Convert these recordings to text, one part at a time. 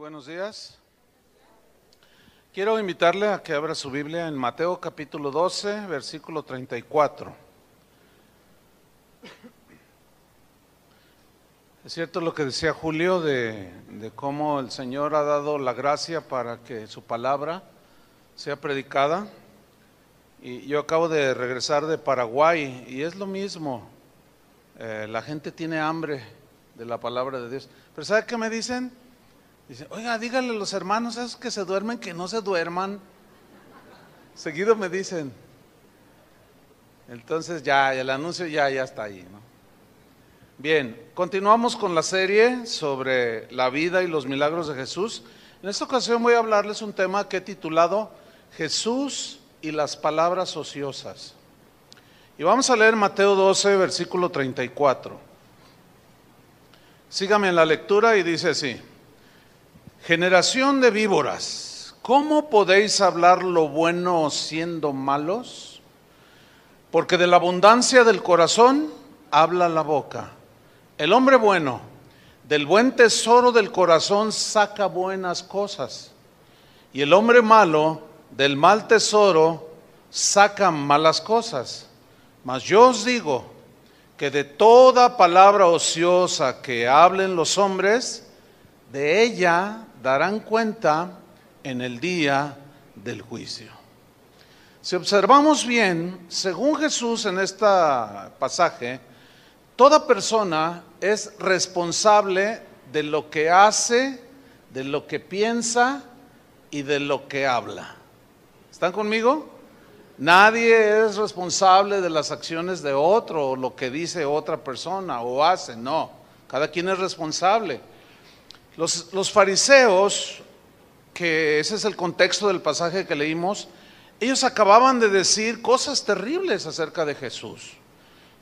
buenos días. Quiero invitarle a que abra su Biblia en Mateo capítulo 12, versículo 34. Es cierto lo que decía Julio de cómo el Señor ha dado la gracia para que su palabra sea predicada. Y yo acabo de regresar de Paraguay y es lo mismo. La gente tiene hambre de la palabra de Dios. Pero ¿sabe qué me dicen? Dicen, oiga, dígale a los hermanos esos que se duermen, que no se duerman. Seguido me dicen. Entonces ya el anuncio ya está ahí, ¿no? Bien, continuamos con la serie sobre la vida y los milagros de Jesús. En esta ocasión voy a hablarles un tema que he titulado Jesús y las palabras ociosas. Y vamos a leer Mateo 12, versículo 34. Sígame en la lectura y dice así: generación de víboras, ¿cómo podéis hablar lo bueno siendo malos? Porque de la abundancia del corazón habla la boca. El hombre bueno, del buen tesoro del corazón saca buenas cosas, y el hombre malo, del mal tesoro, saca malas cosas. Mas yo os digo que de toda palabra ociosa que hablen los hombres, de ella darán cuenta en el día del juicio. Si observamos bien, según Jesús en este pasaje, toda persona es responsable de lo que hace, de lo que piensa y de lo que habla. ¿Están conmigo? Nadie es responsable de las acciones de otro o lo que dice otra persona o hace, no. Cada quien es responsable. Los fariseos, que ese es el contexto del pasaje que leímos, ellos acababan de decir cosas terribles acerca de Jesús.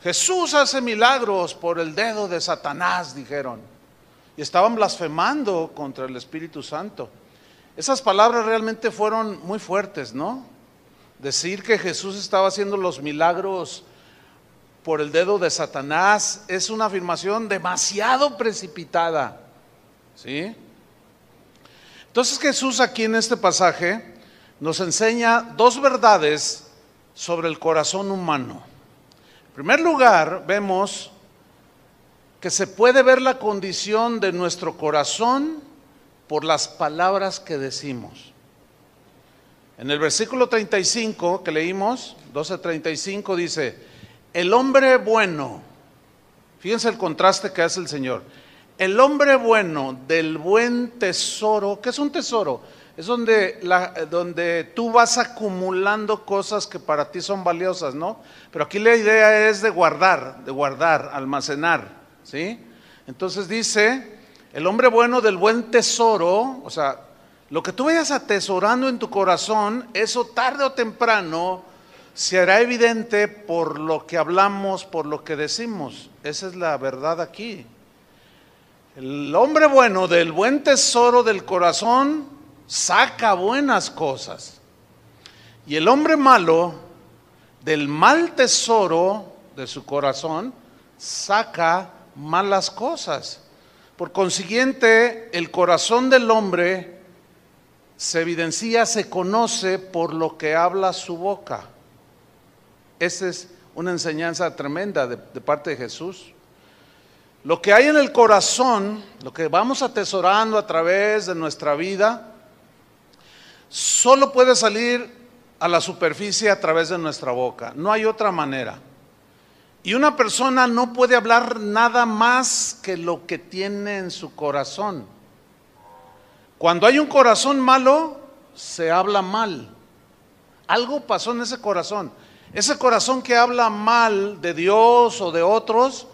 Jesús hace milagros por el dedo de Satanás, dijeron, y estaban blasfemando contra el Espíritu Santo. Esas palabras realmente fueron muy fuertes, ¿no? Decir que Jesús estaba haciendo los milagros por el dedo de Satanás es una afirmación demasiado precipitada, ¿sí? Entonces Jesús aquí en este pasaje nos enseña dos verdades sobre el corazón humano. En primer lugar, vemos que se puede ver la condición de nuestro corazón por las palabras que decimos. En el versículo 35 que leímos, 12:35, dice: el hombre bueno, fíjense el contraste que hace el Señor. El hombre bueno del buen tesoro. ¿Qué es un tesoro? Es donde tú vas acumulando cosas que para ti son valiosas, ¿no? Pero aquí la idea es de guardar, almacenar, ¿sí? Entonces dice, el hombre bueno del buen tesoro, o sea, lo que tú vayas atesorando en tu corazón, eso tarde o temprano se hará evidente por lo que hablamos, por lo que decimos. Esa es la verdad aquí. El hombre bueno del buen tesoro del corazón saca buenas cosas. Y el hombre malo del mal tesoro de su corazón saca malas cosas. Por consiguiente, el corazón del hombre se evidencia, se conoce por lo que habla su boca. Esa es una enseñanza tremenda de parte de Jesús. Lo que hay en el corazón, lo que vamos atesorando a través de nuestra vida, solo puede salir a la superficie a través de nuestra boca. No hay otra manera. Y una persona no puede hablar nada más que lo que tiene en su corazón. Cuando hay un corazón malo, se habla mal. Algo pasó en ese corazón. Ese corazón que habla mal de Dios o de otros,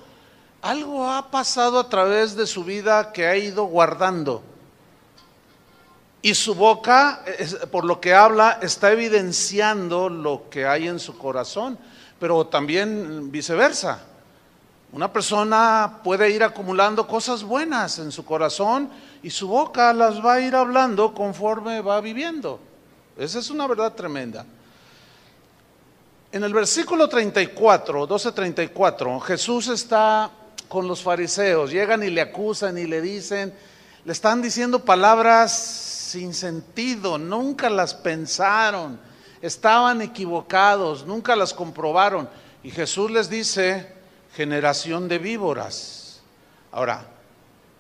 algo ha pasado a través de su vida que ha ido guardando. Y su boca, por lo que habla, está evidenciando lo que hay en su corazón. Pero también viceversa. Una persona puede ir acumulando cosas buenas en su corazón y su boca las va a ir hablando conforme va viviendo. Esa es una verdad tremenda. En el versículo 34, 12:34, Jesús está con los fariseos. Llegan y le acusan y le dicen, le están diciendo palabras sin sentido, nunca las pensaron, estaban equivocados, nunca las comprobaron. Y Jesús les dice, generación de víboras. Ahora,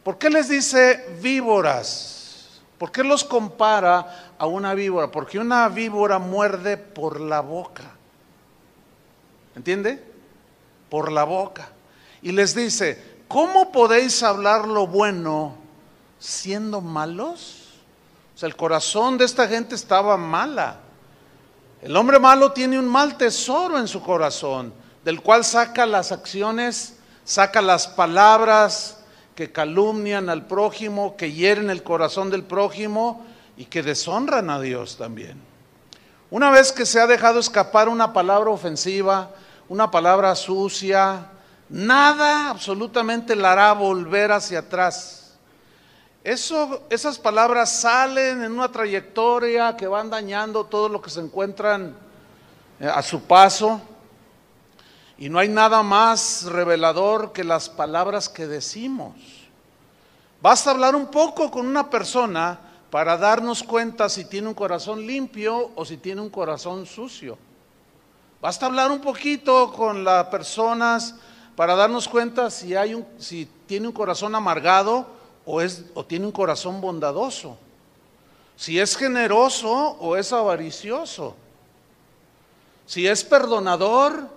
¿por qué les dice víboras? ¿Por qué los compara a una víbora? Porque una víbora muerde por la boca. ¿Entiende? Por la boca. Y les dice, ¿cómo podéis hablar lo bueno siendo malos? O sea, el corazón de esta gente estaba mala. El hombre malo tiene un mal tesoro en su corazón, del cual saca las acciones, saca las palabras que calumnian al prójimo, que hieren el corazón del prójimo y que deshonran a Dios también. Una vez que se ha dejado escapar una palabra ofensiva, una palabra sucia, nada absolutamente la hará volver hacia atrás. Esas palabras salen en una trayectoria que van dañando todo lo que se encuentran a su paso. Y no hay nada más revelador que las palabras que decimos. Basta hablar un poco con una persona para darnos cuenta si tiene un corazón limpio o si tiene un corazón sucio. Basta hablar un poquito con las personas para darnos cuenta si tiene un corazón amargado o tiene un corazón bondadoso. Si es generoso o es avaricioso. Si es perdonador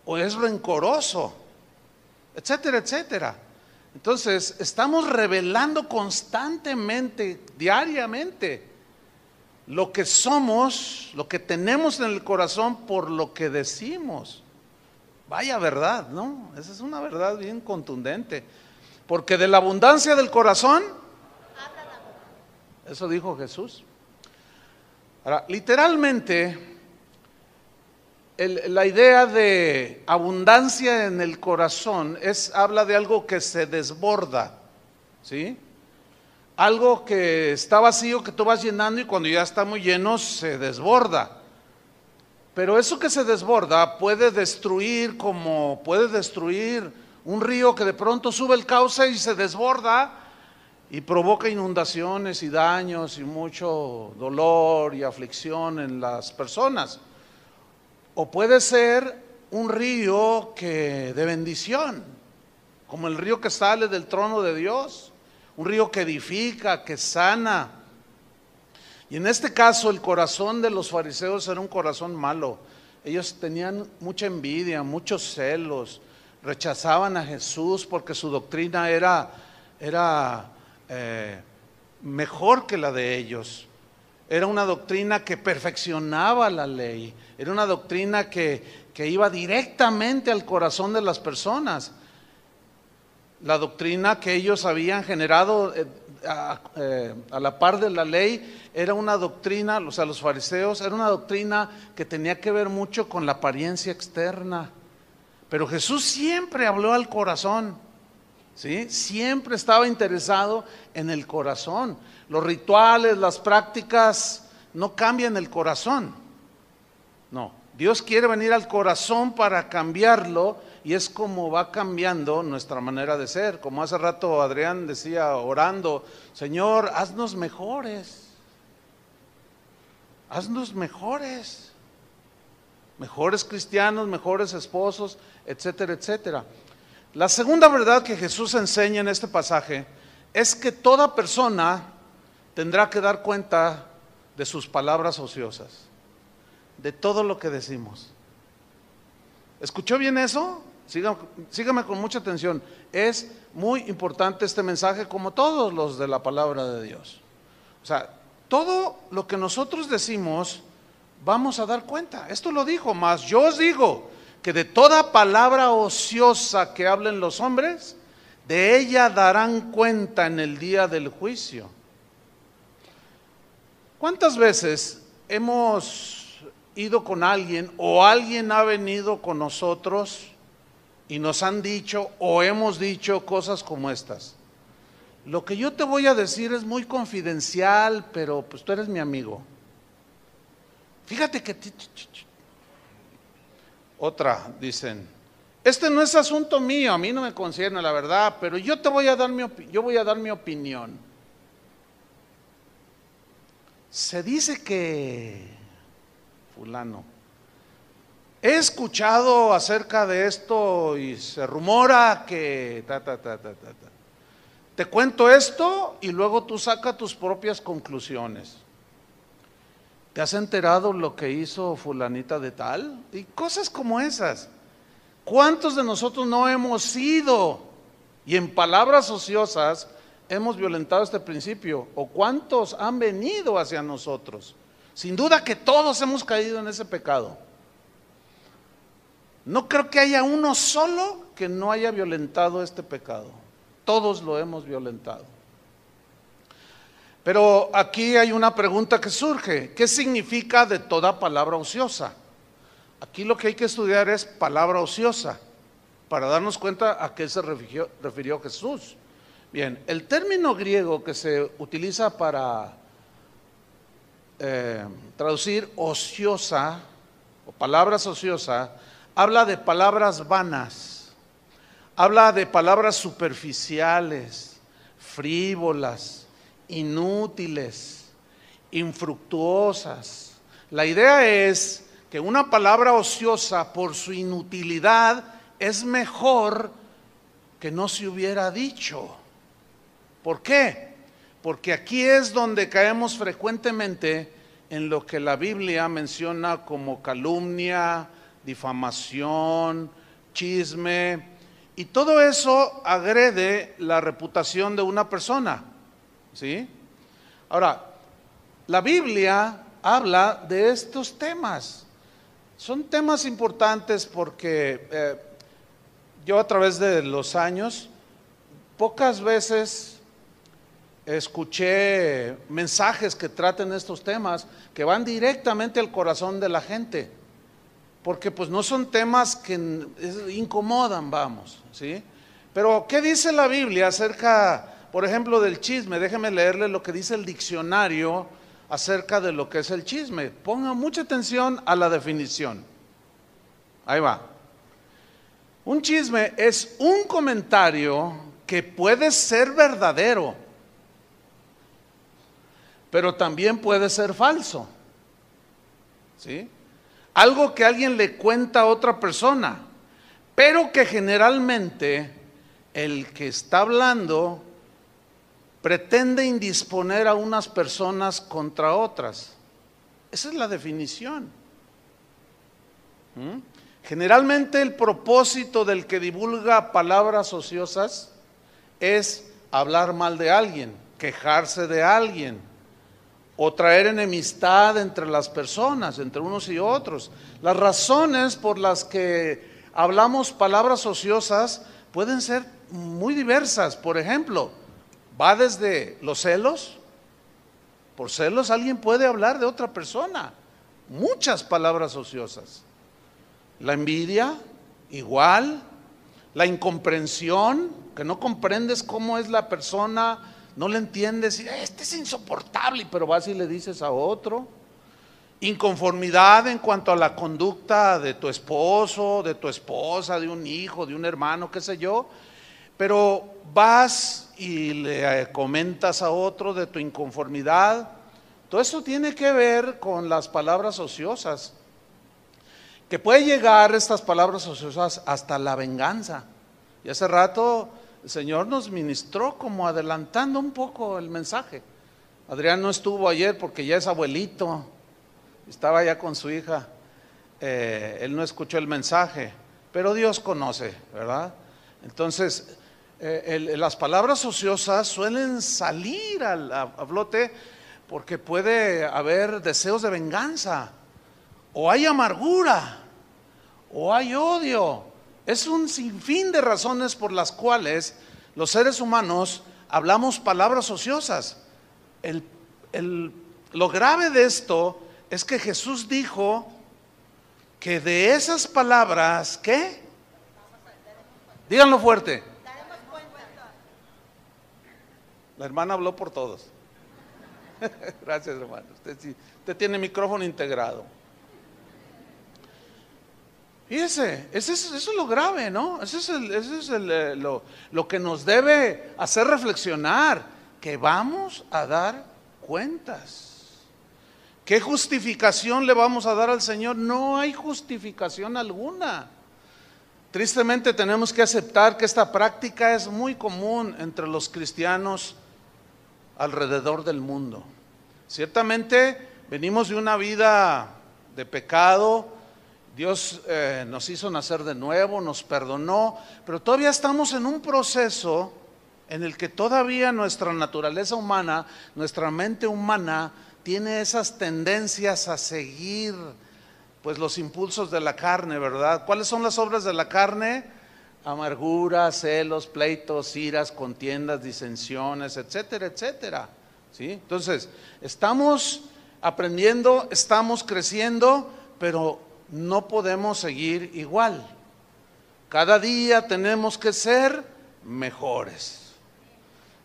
o es rencoroso, etcétera, etcétera. Entonces, estamos revelando constantemente, diariamente, lo que somos, lo que tenemos en el corazón por lo que decimos. Vaya verdad, ¿no? Esa es una verdad bien contundente. Porque de la abundancia del corazón, eso dijo Jesús. Ahora, literalmente, la idea de abundancia en el corazón habla de algo que se desborda, ¿sí? Algo que está vacío, que tú vas llenando y cuando ya está muy lleno se desborda. Pero eso que se desborda puede destruir, como puede destruir un río que de pronto sube el cauce y se desborda y provoca inundaciones y daños y mucho dolor y aflicción en las personas. O puede ser un río de bendición, como el río que sale del trono de Dios, un río que edifica, que sana. Y en este caso el corazón de los fariseos era un corazón malo. Ellos tenían mucha envidia, muchos celos, rechazaban a Jesús porque su doctrina era mejor que la de ellos. Era una doctrina que perfeccionaba la ley, era una doctrina que iba directamente al corazón de las personas. La doctrina que ellos habían generado a la par de la ley era una doctrina, o sea, los fariseos, era una doctrina que tenía que ver mucho con la apariencia externa. Pero Jesús siempre habló al corazón, ¿sí? Siempre estaba interesado en el corazón. Los rituales, las prácticas no cambian el corazón. No, Dios quiere venir al corazón para cambiarlo y es como va cambiando nuestra manera de ser. Como hace rato Adrián decía orando, Señor, haznos mejores. Haznos mejores. Mejores cristianos, mejores esposos, etcétera, etcétera. La segunda verdad que Jesús enseña en este pasaje es que toda persona tendrá que dar cuenta de sus palabras ociosas, de todo lo que decimos. ¿Escuchó bien eso? Sígame con mucha atención. Es muy importante este mensaje, como todos los de la palabra de Dios. O sea, todo lo que nosotros decimos vamos a dar cuenta. Esto lo dijo, mas yo os digo que de toda palabra ociosa que hablen los hombres, de ella darán cuenta en el día del juicio. ¿Cuántas veces hemos ido con alguien o alguien ha venido con nosotros y nos han dicho o hemos dicho cosas como estas? Lo que yo te voy a decir es muy confidencial, pero pues tú eres mi amigo. Fíjate que otra, dicen, este no es asunto mío, a mí no me concierne la verdad, pero yo te voy a dar mi opinión. se dice que fulano, he escuchado acerca de esto y se rumora que te cuento esto y luego tú sacas tus propias conclusiones. ¿Te has enterado lo que hizo fulanita de tal? Y cosas como esas. ¿Cuántos de nosotros no hemos ido y en palabras ociosas hemos violentado este principio? ¿O cuántos han venido hacia nosotros? Sin duda que todos hemos caído en ese pecado. No creo que haya uno solo que no haya violentado este pecado. Todos lo hemos violentado. Pero aquí hay una pregunta que surge. ¿Qué significa de toda palabra ociosa? Aquí lo que hay que estudiar es palabra ociosa, para darnos cuenta a qué se refirió Jesús. Bien, el término griego que se utiliza para traducir ociosa, o palabras ociosa, habla de palabras vanas, habla de palabras superficiales, frívolas, inútiles, infructuosas. La idea es que una palabra ociosa por su inutilidad es mejor que no se hubiera dicho. ¿Por qué? Porque aquí es donde caemos frecuentemente en lo que la Biblia menciona como calumnia, difamación, chisme, y todo eso agrede la reputación de una persona. ¿Sí? Ahora, la Biblia habla de estos temas. Son temas importantes porque yo a través de los años pocas veces escuché mensajes que traten estos temas, que van directamente al corazón de la gente, porque pues no son temas que incomodan, vamos, ¿sí? Pero ¿qué dice la Biblia acerca, por ejemplo, del chisme? Déjeme leerle lo que dice el diccionario acerca de lo que es el chisme. Ponga mucha atención a la definición. Ahí va. Un chisme es un comentario que puede ser verdadero, pero también puede ser falso. ¿Sí? Algo que alguien le cuenta a otra persona, pero que generalmente el que está hablando pretende indisponer a unas personas contra otras. Esa es la definición. Generalmente el propósito del que divulga palabras ociosas es hablar mal de alguien, quejarse de alguien, o traer enemistad entre las personas, entre unos y otros. Las razones por las que hablamos palabras ociosas pueden ser muy diversas. Por ejemplo, va desde los celos. Por celos alguien puede hablar de otra persona. Muchas palabras ociosas. La envidia, igual. La incomprensión, que no comprendes cómo es la persona, no le entiendes, este es insoportable, pero vas y le dices a otro. Inconformidad en cuanto a la conducta de tu esposo, de tu esposa, de un hijo, de un hermano, qué sé yo, pero vas y le comentas a otro de tu inconformidad. Todo eso tiene que ver con las palabras ociosas, que puede llegar estas palabras ociosas hasta la venganza. Y hace rato el Señor nos ministró como adelantando un poco el mensaje. Adrián no estuvo ayer porque ya es abuelito, estaba ya con su hija, él no escuchó el mensaje, pero Dios conoce, ¿verdad? Entonces, las palabras ociosas suelen salir a flote porque puede haber deseos de venganza, o hay amargura, o hay odio. Es un sinfín de razones por las cuales los seres humanos hablamos palabras ociosas. Lo grave de esto es que Jesús dijo que de esas palabras, ¿qué? Díganlo fuerte. La hermana habló por todos. Gracias, hermano. Usted tiene micrófono integrado. Fíjese, eso es lo grave, ¿no? Eso es lo que nos debe hacer reflexionar, que vamos a dar cuentas. ¿Qué justificación le vamos a dar al Señor? No hay justificación alguna. Tristemente tenemos que aceptar que esta práctica es muy común entre los cristianos alrededor del mundo. Ciertamente venimos de una vida de pecado, Dios nos hizo nacer de nuevo, nos perdonó, pero todavía estamos en un proceso en el que todavía nuestra naturaleza humana, nuestra mente humana, tiene esas tendencias a seguir pues los impulsos de la carne, ¿verdad? ¿Cuáles son las obras de la carne? Amargura, celos, pleitos, iras, contiendas, disensiones, etcétera, etcétera. ¿Sí? Entonces, estamos aprendiendo, estamos creciendo, pero no podemos seguir igual. Cada día tenemos que ser mejores.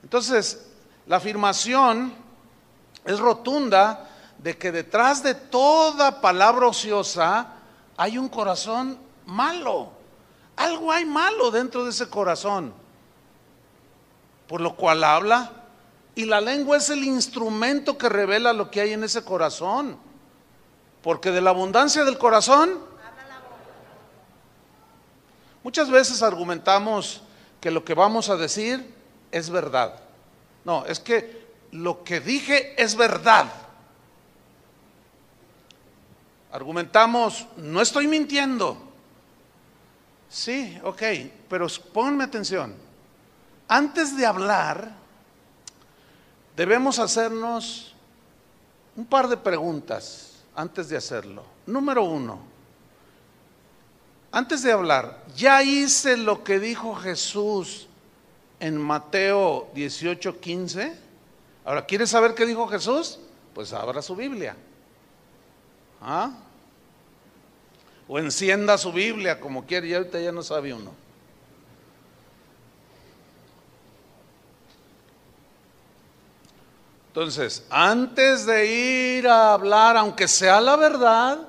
Entonces, la afirmación es rotunda de que detrás de toda palabra ociosa hay un corazón malo. Algo hay malo dentro de ese corazón, por lo cual habla. Y la lengua es el instrumento que revela lo que hay en ese corazón, porque de la abundancia del corazón. Muchas veces argumentamos que lo que vamos a decir es verdad. No, es que lo que dije es verdad. Argumentamos, no estoy mintiendo. Sí, ok, pero pónganme atención. Antes de hablar, debemos hacernos un par de preguntas antes de hacerlo. Número 1, antes de hablar, ¿ya hice lo que dijo Jesús en Mateo 18:15? Ahora, ¿quieres saber qué dijo Jesús? Pues abra su Biblia. ¿Ah? O encienda su Biblia, como quiera, y ahorita ya no sabe uno. Entonces, antes de ir a hablar, aunque sea la verdad,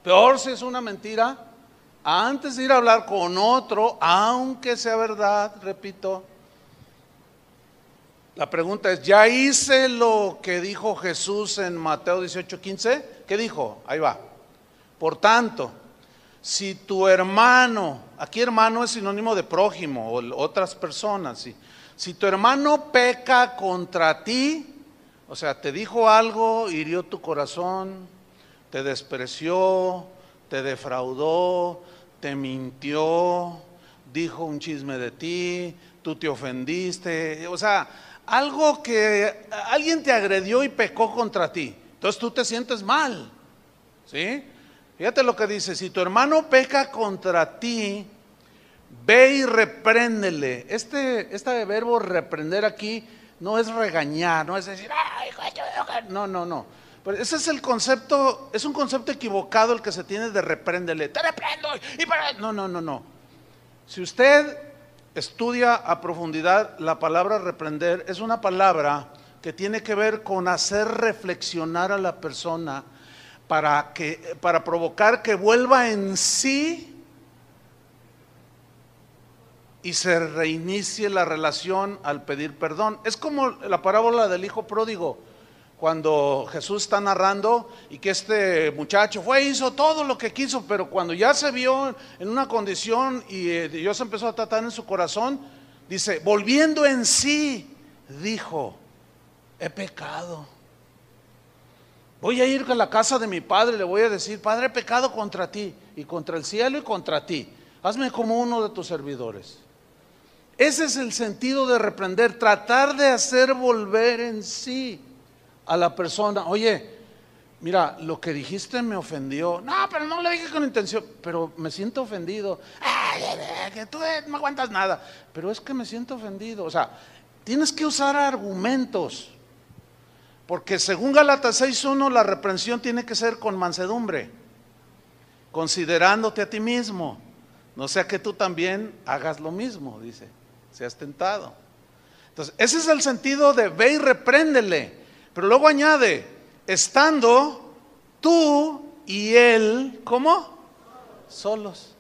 peor si es una mentira, antes de ir a hablar con otro, aunque sea verdad, repito, la pregunta es, ¿ya hice lo que dijo Jesús en Mateo 18:15? ¿Qué dijo? Ahí va. Por tanto, si tu hermano, aquí hermano es sinónimo de prójimo o otras personas, ¿sí? Si tu hermano peca contra ti, o sea, te dijo algo, hirió tu corazón, te despreció, te defraudó, te mintió, dijo un chisme de ti, tú te ofendiste, o sea, algo que alguien te agredió y pecó contra ti, entonces tú te sientes mal, ¿sí? Fíjate lo que dice, si tu hermano peca contra ti, ve y repréndele. Este verbo reprender aquí no es regañar, no es decir, no. Pero ese es el concepto, es un concepto equivocado el que se tiene de repréndele. Te reprendo. No. Si usted estudia a profundidad la palabra reprender, es una palabra que tiene que ver con hacer reflexionar a la persona para provocar que vuelva en sí y se reinicie la relación al pedir perdón. Es como la parábola del hijo pródigo, cuando Jesús está narrando y que este muchacho hizo todo lo que quiso, pero cuando ya se vio en una condición y Dios empezó a tratar en su corazón, dice, volviendo en sí, dijo, he pecado. Voy a ir a la casa de mi padre y le voy a decir, Padre, he pecado contra ti y contra el cielo y contra ti. Hazme como uno de tus servidores. Ese es el sentido de reprender, tratar de hacer volver en sí a la persona. Oye, mira, lo que dijiste me ofendió. No, pero no le dije con intención, pero me siento ofendido. Que tú no aguantas nada, pero es que me siento ofendido. O sea, tienes que usar argumentos. Porque según Gálatas 6:1, la reprensión tiene que ser con mansedumbre, considerándote a ti mismo, no sea que tú también hagas lo mismo, dice, seas tentado. Entonces, ese es el sentido de ve y repréndele, pero luego añade, estando tú y él, ¿cómo? Solos.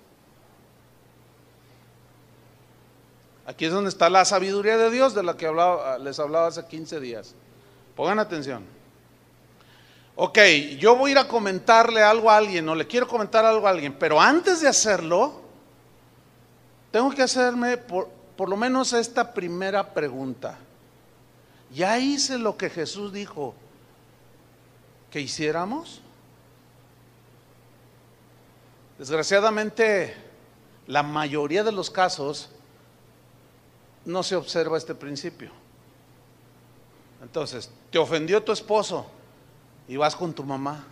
Aquí es donde está la sabiduría de Dios de la que les hablaba hace 15 días. Pongan atención. Ok, yo voy a ir a comentarle algo a alguien o le quiero comentar algo a alguien, pero antes de hacerlo, tengo que hacerme por lo menos esta primera pregunta. ¿Ya hice lo que Jesús dijo que hiciéramos? Desgraciadamente, la mayoría de los casos no se observa este principio. Entonces, te ofendió tu esposo y vas con tu mamá.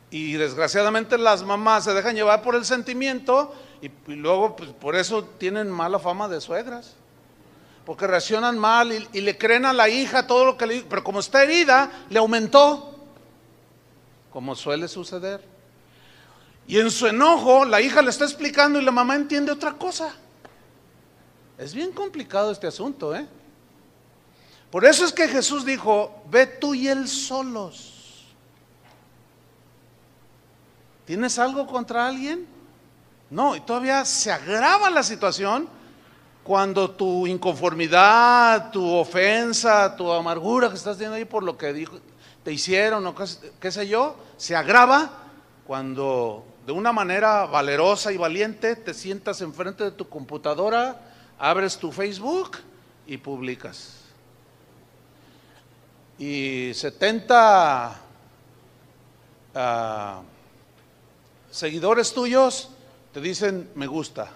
Y desgraciadamente las mamás se dejan llevar por el sentimiento y luego pues, por eso tienen mala fama de suegras. Porque reaccionan mal y le creen a la hija todo lo que le dice, pero como está herida, le aumentó, como suele suceder. Y en su enojo, la hija le está explicando y la mamá entiende otra cosa. Es bien complicado este asunto, ¿eh? Por eso es que Jesús dijo, ve tú y él solos. ¿Tienes algo contra alguien? No, y todavía se agrava la situación cuando tu inconformidad, tu ofensa, tu amargura que estás teniendo ahí por lo que te hicieron o qué sé yo, se agrava cuando de una manera valerosa y valiente te sientas enfrente de tu computadora, abres tu Facebook y publicas. Y 70 seguidores tuyos te dicen me gusta.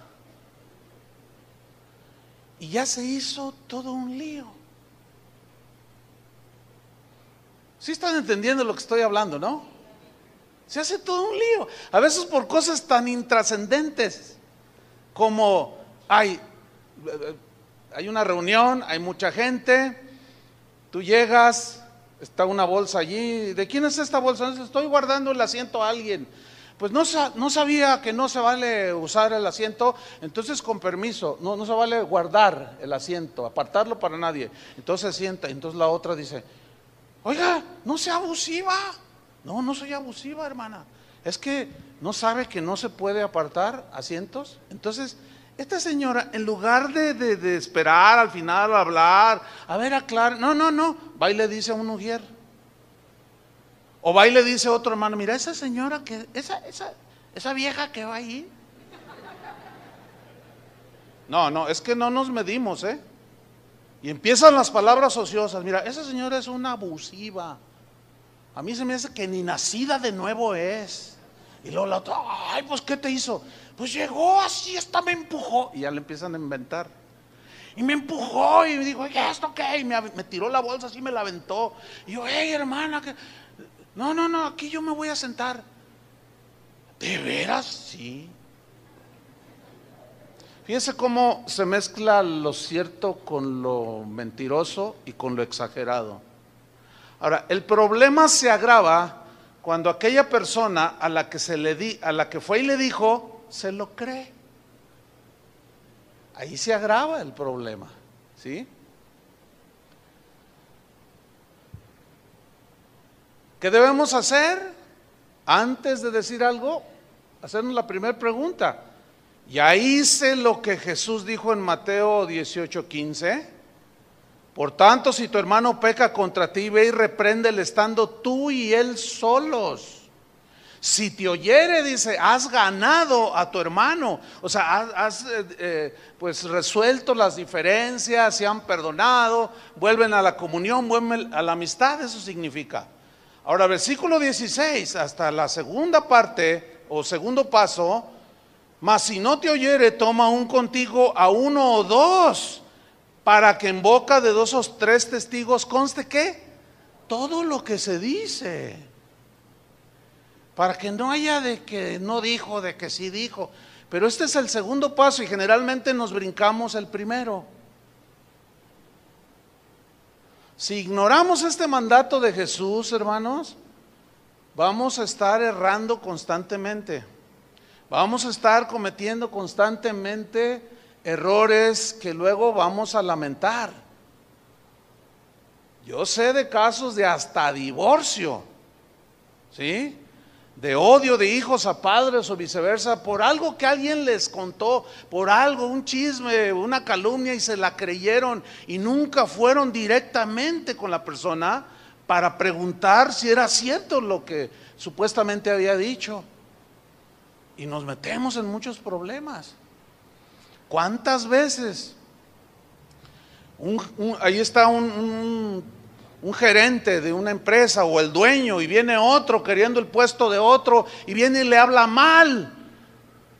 Y ya se hizo todo un lío. ¿Sí están entendiendo lo que estoy hablando, no? Se hace todo un lío. A veces por cosas tan intrascendentes como hay una reunión, hay mucha gente, tú llegas, está una bolsa allí. ¿De quién es esta bolsa? Estoy guardando el asiento a alguien. Pues no sabía que no se vale usar el asiento, entonces con permiso, no se vale guardar el asiento, apartarlo para nadie. Entonces se sienta, entonces la otra dice, oiga, no sea abusiva. No soy abusiva, hermana. Es que no sabe que no se puede apartar asientos. Entonces, esta señora, en lugar de esperar al final a hablar, a ver, aclarar, no, va y le dice a un mujer. O va y le dice a otro hermano, mira, esa señora, esa vieja que va ahí. No, es que no nos medimos, ¿eh? Y empiezan las palabras ociosas. Mira, esa señora es una abusiva. A mí se me hace que ni nacida de nuevo es. Y luego la otra, ay, pues ¿qué te hizo? Pues llegó así, hasta me empujó. Y ya le empiezan a inventar. Y me empujó y me dijo, oye, ¿esto qué? Y me tiró la bolsa así, me la aventó. Y yo, hey, hermana, que no, aquí yo me voy a sentar. ¿De veras? Sí. Fíjense cómo se mezcla lo cierto con lo mentiroso y con lo exagerado. Ahora, el problema se agrava cuando aquella persona a la que fue y le dijo, se lo cree. Ahí se agrava el problema, ¿sí? ¿Qué debemos hacer antes de decir algo? Hacernos la primera pregunta. ¿Ya hice lo que Jesús dijo en Mateo 18:15? Por tanto, si tu hermano peca contra ti, ve y repréndele estando tú y él solos. Si te oyere, dice, has ganado a tu hermano. O sea, has pues resuelto las diferencias, se han perdonado, vuelven a la comunión, vuelven a la amistad, eso significa. Ahora, versículo 16, hasta la segunda parte o segundo paso, mas si no te oyere, toma aún contigo a uno o dos, para que en boca de 2 o 3 testigos conste ¿qué? Todo lo que se dice. Para que no haya de que no dijo, de que sí dijo. Pero este es el segundo paso y generalmente nos brincamos el primero. Si ignoramos este mandato de Jesús, hermanos, vamos a estar errando constantemente. Vamos a estar cometiendo constantemente errores que luego vamos a lamentar. Yo sé de casos de hasta divorcio, ¿sí? De odio de hijos a padres o viceversa, por algo que alguien les contó, por algo, un chisme, una calumnia y se la creyeron y nunca fueron directamente con la persona para preguntar si era cierto lo que supuestamente había dicho. Y nos metemos en muchos problemas. ¿Cuántas veces? Ahí está un gerente de una empresa o el dueño, y viene otro queriendo el puesto de otro, y viene y le habla mal,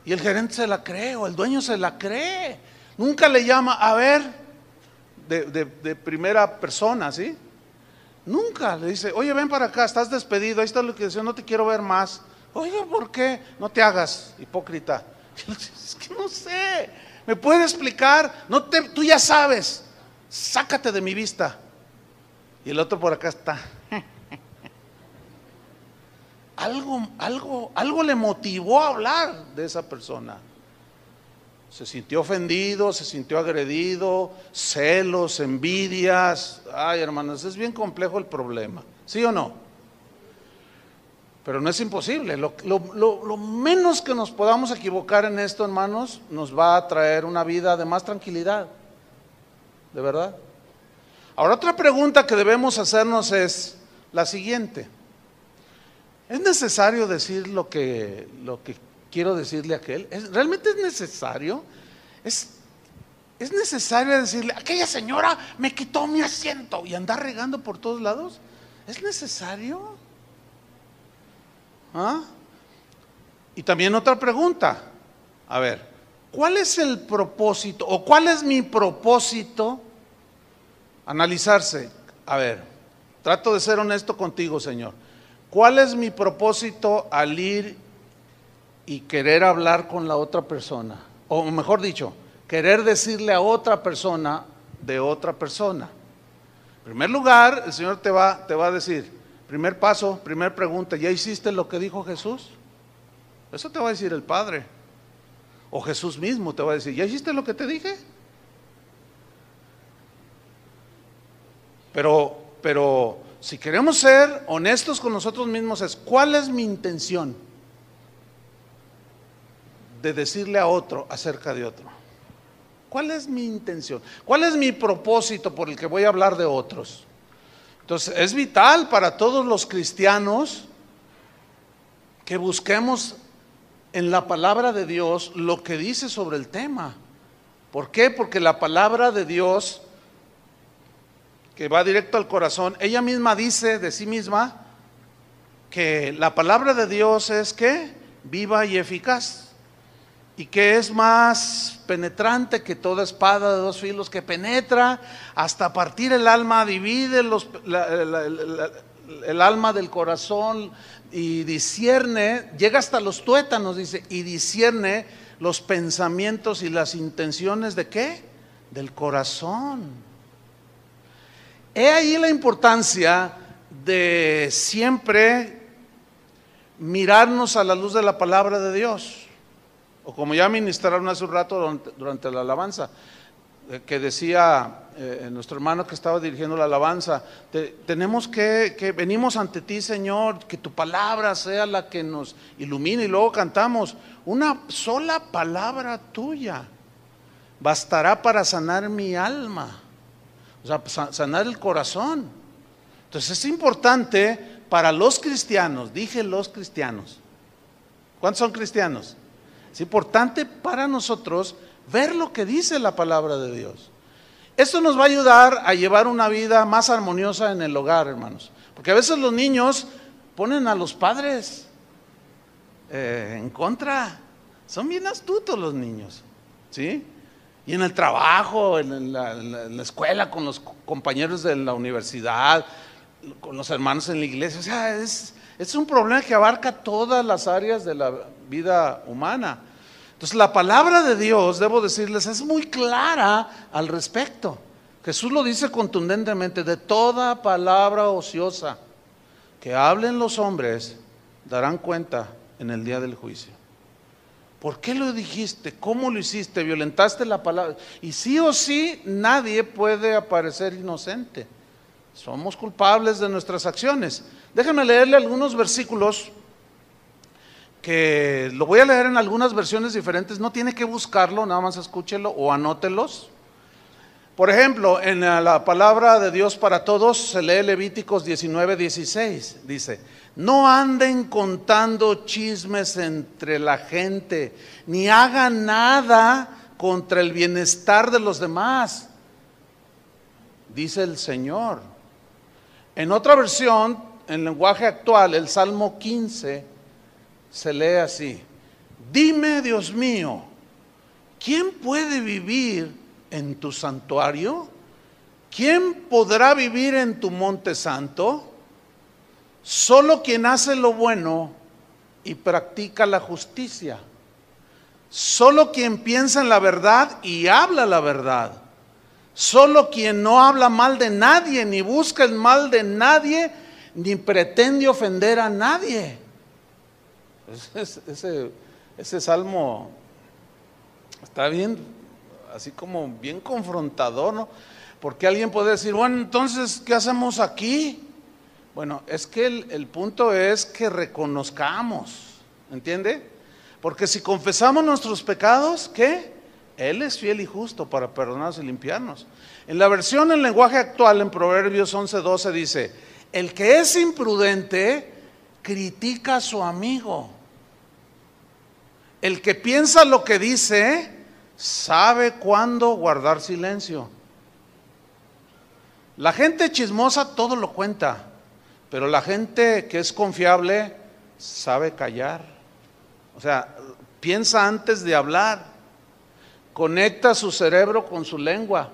y el gerente se la cree, o el dueño se la cree. Nunca le llama, a ver, de primera persona, ¿sí? Nunca le dice, oye, ven para acá, estás despedido, ahí está lo que dice, no te quiero ver más. Oye, ¿por qué? No te hagas hipócrita. Es que no sé, ¿me puede explicar? Tú ya sabes, sácate de mi vista. Y el otro por acá está. Algo le motivó a hablar de esa persona. Se sintió ofendido, se sintió agredido, celos, envidias. Ay, hermanos, es bien complejo el problema, ¿sí o no? Pero no es imposible. Lo menos que nos podamos equivocar en esto, hermanos, nos va a traer una vida de más tranquilidad. ¿De verdad? Ahora, otra pregunta que debemos hacernos es la siguiente. ¿Es necesario decir lo que quiero decirle a aquel? ¿Realmente es necesario? ¿Es necesario decirle, aquella señora me quitó mi asiento, y andar regando por todos lados? ¿Es necesario? ¿Ah? Y también otra pregunta. A ver, ¿cuál es el propósito o cuál es mi propósito? Analizarse. A ver, trato de ser honesto contigo, Señor. ¿Cuál es mi propósito al ir y querer hablar con la otra persona? O mejor dicho, querer decirle a otra persona de otra persona. En primer lugar, el Señor te va a decir, primer paso, primer pregunta, ¿ya hiciste lo que dijo Jesús? Eso te va a decir el Padre. O Jesús mismo te va a decir, ¿ya hiciste lo que te dije? Pero si queremos ser honestos con nosotros mismos, ¿cuál es mi intención de decirle a otro acerca de otro? ¿Cuál es mi intención? ¿Cuál es mi propósito por el que voy a hablar de otros? Entonces, es vital para todos los cristianos que busquemos en la palabra de Dios lo que dice sobre el tema. ¿Por qué? Porque la palabra de Dios, que va directo al corazón, ella misma dice de sí misma que la palabra de Dios es ¿qué? Viva y eficaz, y que es más penetrante que toda espada de dos filos, que penetra hasta partir el alma, divide el alma del corazón y discierne, llega hasta los tuétanos, dice, y discierne los pensamientos y las intenciones ¿de qué? Del corazón. He ahí la importancia de siempre mirarnos a la luz de la palabra de Dios. O como ya ministraron hace un rato durante la alabanza, que decía nuestro hermano que estaba dirigiendo la alabanza, tenemos que venimos ante ti, Señor, que tu palabra sea la que nos ilumine. Y luego cantamos, una sola palabra tuya bastará para sanar mi alma, o sea, sanar el corazón. Entonces es importante para los cristianos, dije los cristianos. ¿Cuántos son cristianos? Es importante para nosotros ver lo que dice la palabra de Dios. Esto nos va a ayudar a llevar una vida más armoniosa en el hogar, hermanos. Porque a veces los niños ponen a los padres en contra. Son bien astutos los niños, ¿sí? Y en el trabajo, en la escuela, con los compañeros de la universidad, con los hermanos en la iglesia. O sea, es un problema que abarca todas las áreas de la vida humana. Entonces la palabra de Dios, debo decirles, es muy clara al respecto. Jesús lo dice contundentemente: de toda palabra ociosa que hablen los hombres darán cuenta en el día del juicio. ¿Por qué lo dijiste? ¿Cómo lo hiciste? ¿Violentaste la palabra? Y sí o sí, nadie puede aparecer inocente. Somos culpables de nuestras acciones. Déjenme leerle algunos versículos que lo voy a leer en algunas versiones diferentes. No tiene que buscarlo, nada más escúchelo o anótelos. Por ejemplo, en la palabra de Dios para todos se lee Levíticos 19:16. Dice: no anden contando chismes entre la gente, ni hagan nada contra el bienestar de los demás, dice el Señor. En otra versión, en lenguaje actual, el Salmo 15 se lee así: dime, Dios mío, ¿quién puede vivir en tu santuario? ¿Quién podrá vivir en tu monte santo? Solo quien hace lo bueno y practica la justicia. Solo quien piensa en la verdad y habla la verdad. Solo quien no habla mal de nadie, ni busca el mal de nadie, ni pretende ofender a nadie. Ese salmo está bien, así como bien confrontador, ¿no? Porque alguien puede decir, bueno, entonces, ¿qué hacemos aquí? Bueno, es que el punto es que reconozcamos, ¿entiende? Porque si confesamos nuestros pecados, ¿qué? Él es fiel y justo para perdonarnos y limpiarnos. En la versión en lenguaje actual, en Proverbios 11:12 dice: el que es imprudente critica a su amigo. El que piensa lo que dice sabe cuándo guardar silencio. La gente chismosa todo lo cuenta, pero la gente que es confiable sabe callar. O sea, piensa antes de hablar, conecta su cerebro con su lengua.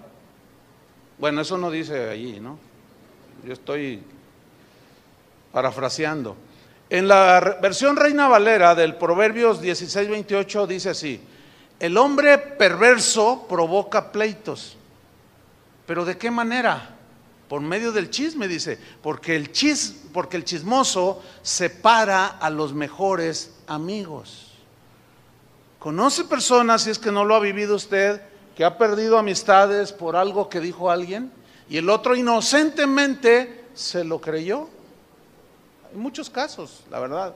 Bueno, eso no dice allí, ¿no? Yo estoy parafraseando. En la versión Reina Valera del Proverbios 16:28 dice así: el hombre perverso provoca pleitos. ¿Pero de qué manera? Por medio del chisme, dice, porque el chismoso separa a los mejores amigos. ¿Conoce personas, si es que no lo ha vivido usted, que ha perdido amistades por algo que dijo alguien y el otro inocentemente se lo creyó? Hay muchos casos, la verdad.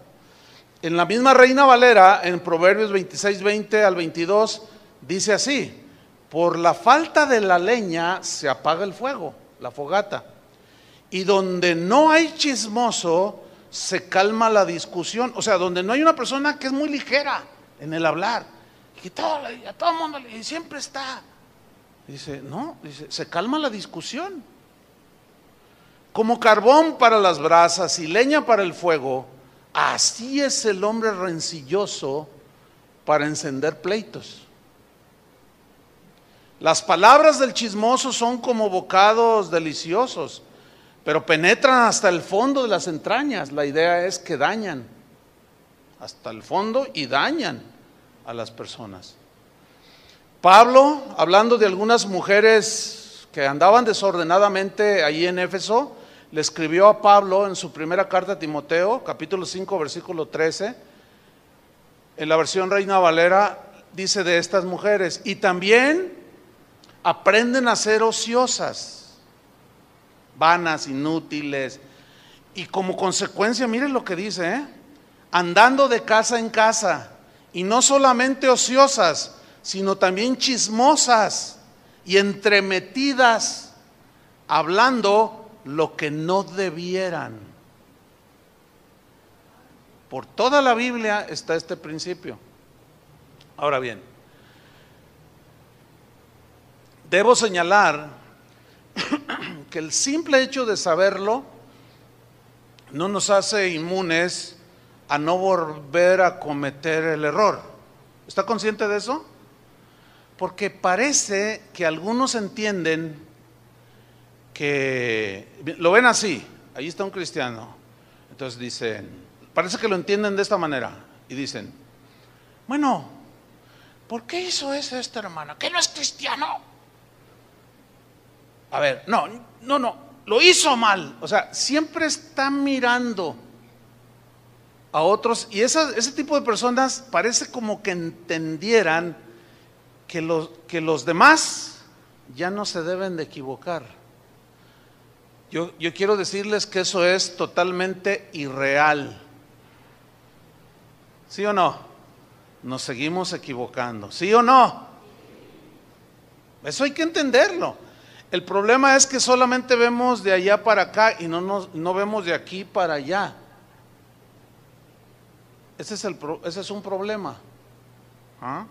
En la misma Reina Valera, en Proverbios 26:20 al 22, dice así: por la falta de la leña se apaga el fuego, la fogata, y donde no hay chismoso se calma la discusión. O sea, donde no hay una persona que es muy ligera en el hablar, y a todo el mundo y siempre está, dice, no, dice, se calma la discusión. Como carbón para las brasas y leña para el fuego, así es el hombre rencilloso para encender pleitos. Las palabras del chismoso son como bocados deliciosos, pero penetran hasta el fondo de las entrañas. La idea es que dañan hasta el fondo y dañan a las personas. Pablo, hablando de algunas mujeres que andaban desordenadamente allí en Éfeso, le escribió a Pablo en su primera carta a Timoteo, capítulo 5, versículo 13, en la versión Reina Valera, dice de estas mujeres: y también aprenden a ser ociosas, vanas, inútiles, y como consecuencia, miren lo que dice, andando de casa en casa, y no solamente ociosas, sino también chismosas y entremetidas, hablando lo que no debieran. Por toda la Biblia está este principio. Ahora bien, debo señalar que el simple hecho de saberlo no nos hace inmunes a no volver a cometer el error. ¿Está consciente de eso? Porque parece que algunos entienden que lo ven así. Ahí está un cristiano, entonces dicen, parece que lo entienden de esta manera y dicen, bueno, ¿por qué hizo eso esta hermana? ¿Que no es cristiano? A ver, no, lo hizo mal. O sea, siempre está mirando a otros, y ese tipo de personas parece como que entendieran que los demás ya no se deben de equivocar. Yo quiero decirles que eso es totalmente irreal. ¿Sí o no? Nos seguimos equivocando. ¿Sí o no? Eso hay que entenderlo. El problema es que solamente vemos de allá para acá y no vemos de aquí para allá. Ese es un problema. ¿Ah?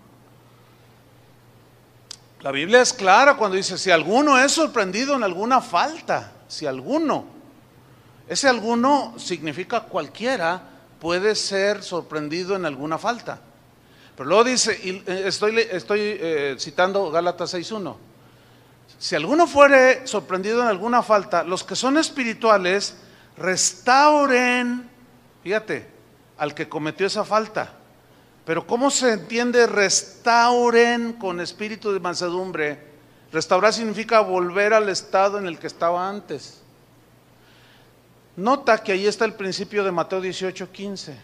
La Biblia es clara cuando dice, si alguno es sorprendido en alguna falta, si alguno, ese alguno significa cualquiera puede ser sorprendido en alguna falta. Pero luego dice, y estoy citando Gálatas 6:1, si alguno fuere sorprendido en alguna falta, los que son espirituales restauren, fíjate, al que cometió esa falta. Pero ¿cómo se entiende restauren con espíritu de mansedumbre? Restaurar significa volver al estado en el que estaba antes. Nota que ahí está el principio de Mateo 18:15.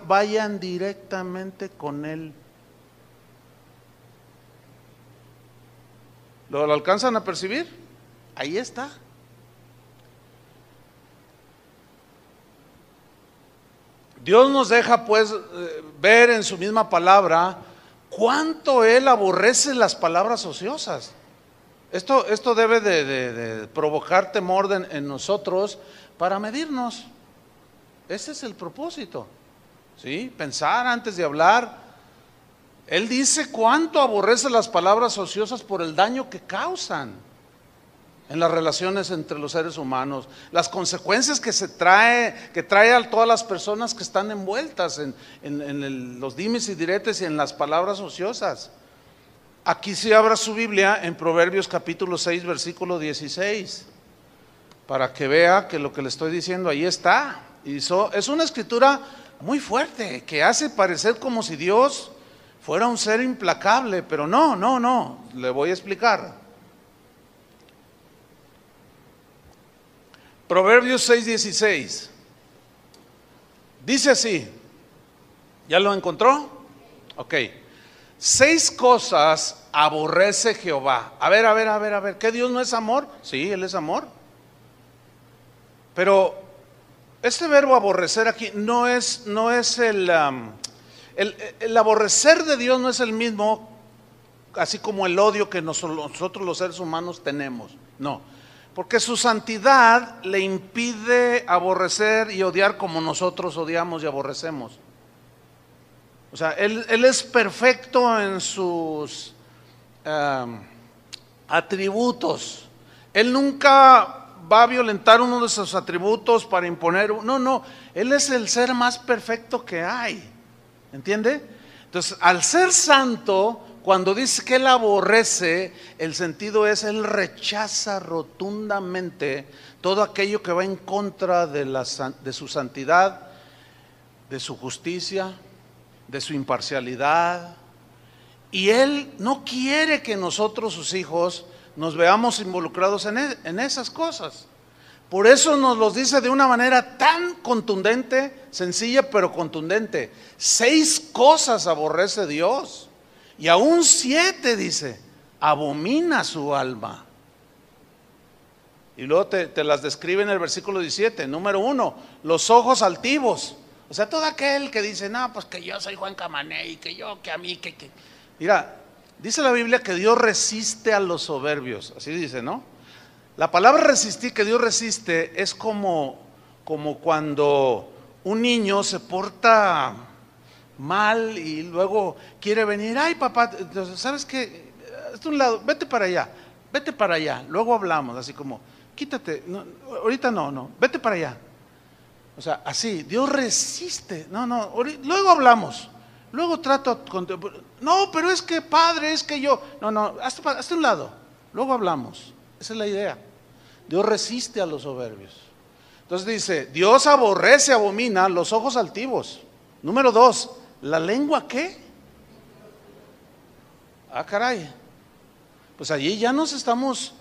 Vayan directamente con Él. ¿Lo alcanzan a percibir? Ahí está. Dios nos deja pues ver en su misma palabra cuánto Él aborrece las palabras ociosas. Esto debe de provocar temor en nosotros para medirnos. Ese es el propósito, ¿sí? Pensar antes de hablar. Él dice cuánto aborrece las palabras ociosas por el daño que causan en las relaciones entre los seres humanos, las consecuencias que trae a todas las personas que están envueltas en los dimes y diretes y en las palabras ociosas. Aquí sí abra su Biblia en Proverbios capítulo 6, versículo 16, para que vea que lo que le estoy diciendo ahí está. Y es una escritura muy fuerte, que hace parecer como si Dios fuera un ser implacable, pero no, le voy a explicar. Proverbios 6:16 dice así, ¿ya lo encontró? Ok. 6 cosas aborrece Jehová. A ver, ¿qué Dios no es amor? Sí, Él es amor. Pero este verbo aborrecer aquí no es el aborrecer de Dios no es el mismo, así como el odio que nosotros los seres humanos tenemos, no. Porque su santidad le impide aborrecer y odiar como nosotros odiamos y aborrecemos. O sea, Él es perfecto en sus atributos. Él nunca va a violentar uno de sus atributos para imponer. No, Él es el ser más perfecto que hay. ¿Entiende? Entonces, al ser santo, cuando dice que Él aborrece, el sentido es Él rechaza rotundamente todo aquello que va en contra de su santidad, de su justicia, de su imparcialidad. Y Él no quiere que nosotros, sus hijos, nos veamos involucrados en esas cosas. Por eso nos los dice de una manera tan contundente, sencilla pero contundente. 6 cosas aborrece Dios. Y aún 7 dice, abomina su alma. Y luego te las describe en el versículo 17. Número 1, los ojos altivos. O sea, todo aquel que dice, no, pues que yo soy Juan Camané y que yo, que a mí, que. Mira, dice la Biblia que Dios resiste a los soberbios. Así dice, ¿no? La palabra resistir, que Dios resiste, es como cuando un niño se porta mal y luego quiere venir, ay papá, ¿sabes qué? Hazte un lado, vete para allá, luego hablamos, así como, quítate, no, ahorita no, vete para allá. O sea, así, Dios resiste, luego hablamos, luego trato, no, pero es que padre, es que yo, hazte un lado, luego hablamos, esa es la idea. Dios resiste a los soberbios. Entonces dice, Dios aborrece, abomina los ojos altivos. Número 2, ¿la lengua qué? Ah, caray. Pues allí ya nos estamos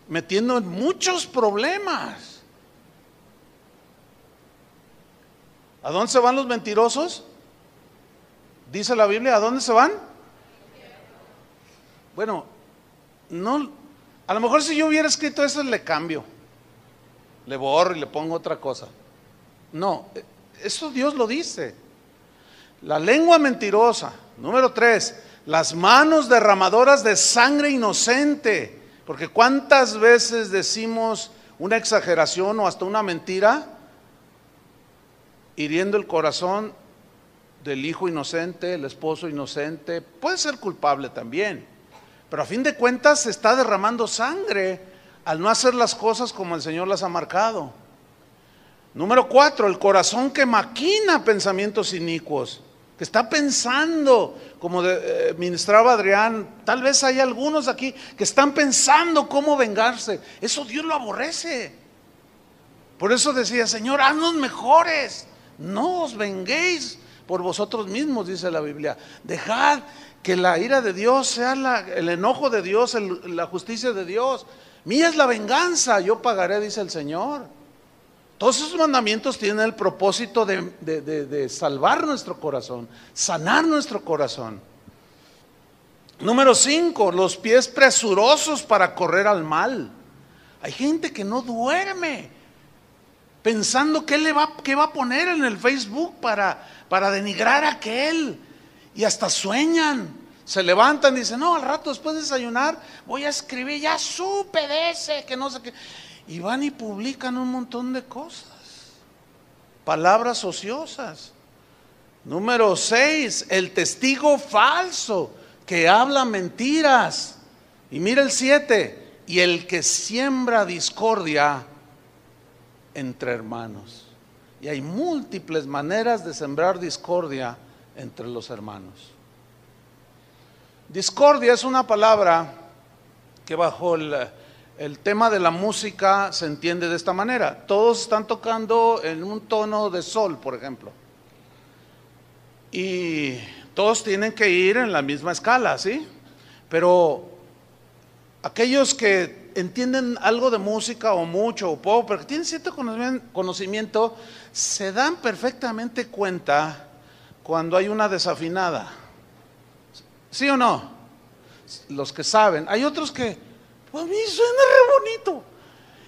metiendo en muchos problemas. ¿A dónde se van los mentirosos? Dice la Biblia, ¿a dónde se van? Bueno, no. A lo mejor si yo hubiera escrito eso le cambio, le borro y le pongo otra cosa. No, eso Dios lo dice. La lengua mentirosa. Número 3, las manos derramadoras de sangre inocente. Porque ¿cuántas veces decimos una exageración o hasta una mentira, hiriendo el corazón del hijo inocente, el esposo inocente? Puede ser culpable también, pero a fin de cuentas se está derramando sangre al no hacer las cosas como el Señor las ha marcado. Número 4, el corazón que maquina pensamientos inicuos, que está pensando, como ministraba Adrián, tal vez hay algunos aquí que están pensando cómo vengarse. Eso Dios lo aborrece. Por eso decía, Señor, haznos mejores, no os venguéis por vosotros mismos, dice la Biblia. Dejad que la ira de Dios sea el enojo de Dios, la justicia de Dios. Mía es la venganza, yo pagaré, dice el Señor. Todos esos mandamientos tienen el propósito de salvar nuestro corazón, sanar nuestro corazón. Número 5, los pies presurosos para correr al mal. Hay gente que no duerme pensando qué va a poner en el Facebook para denigrar a aquel, y hasta sueñan, se levantan y dicen, no, al rato después de desayunar voy a escribir, ya supe de ese, que no sé qué. Y van y publican un montón de cosas, palabras ociosas. Número 6, el testigo falso que habla mentiras. Y mira el 7, y el que siembra discordia entre hermanos. Y hay múltiples maneras de sembrar discordia entre los hermanos. Discordia es una palabra que bajo el tema de la música se entiende de esta manera. Todos están tocando en un tono de sol, por ejemplo, y todos tienen que ir en la misma escala, ¿sí? Pero aquellos que entienden algo de música, o mucho o poco, pero que tienen cierto conocimiento, se dan perfectamente cuenta cuando hay una desafinada. ¿Sí o no? Los que saben. Hay otros que, pues a mí suena re bonito,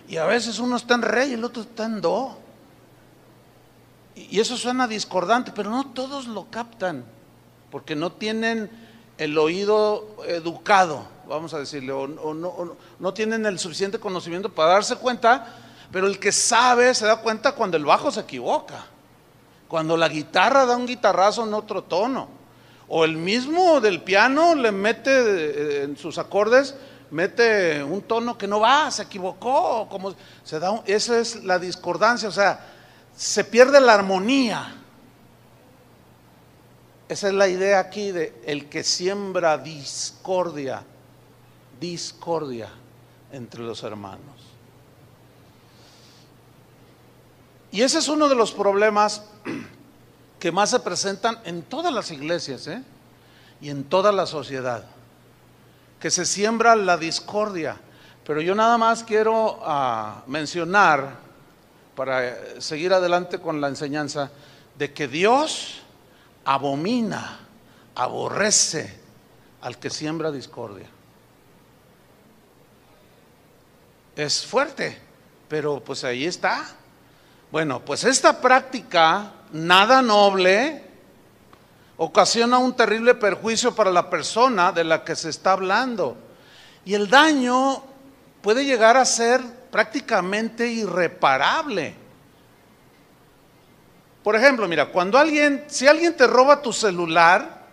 y a veces uno está en re y el otro está en do, y eso suena discordante, pero no todos lo captan, porque no tienen el oído educado, vamos a decirle, o no tienen el suficiente conocimiento para darse cuenta. Pero el que sabe se da cuenta cuando el bajo se equivoca, cuando la guitarra da un guitarrazo en otro tono, o el mismo del piano le mete en sus acordes, mete un tono que no va, se equivocó, como se da esa es la discordancia, o sea, se pierde la armonía. Esa es la idea aquí de el que siembra discordia entre los hermanos. Y ese es uno de los problemas que más se presentan en todas las iglesias, y en toda la sociedad, que se siembra la discordia. Pero yo nada más quiero mencionar, para seguir adelante con la enseñanza, de que Dios abomina, aborrece al que siembra discordia. Es fuerte, pero pues ahí está. Bueno, pues esta práctica nada noble ocasiona un terrible perjuicio para la persona de la que se está hablando, y el daño puede llegar a ser prácticamente irreparable. Por ejemplo, mira, si alguien te roba tu celular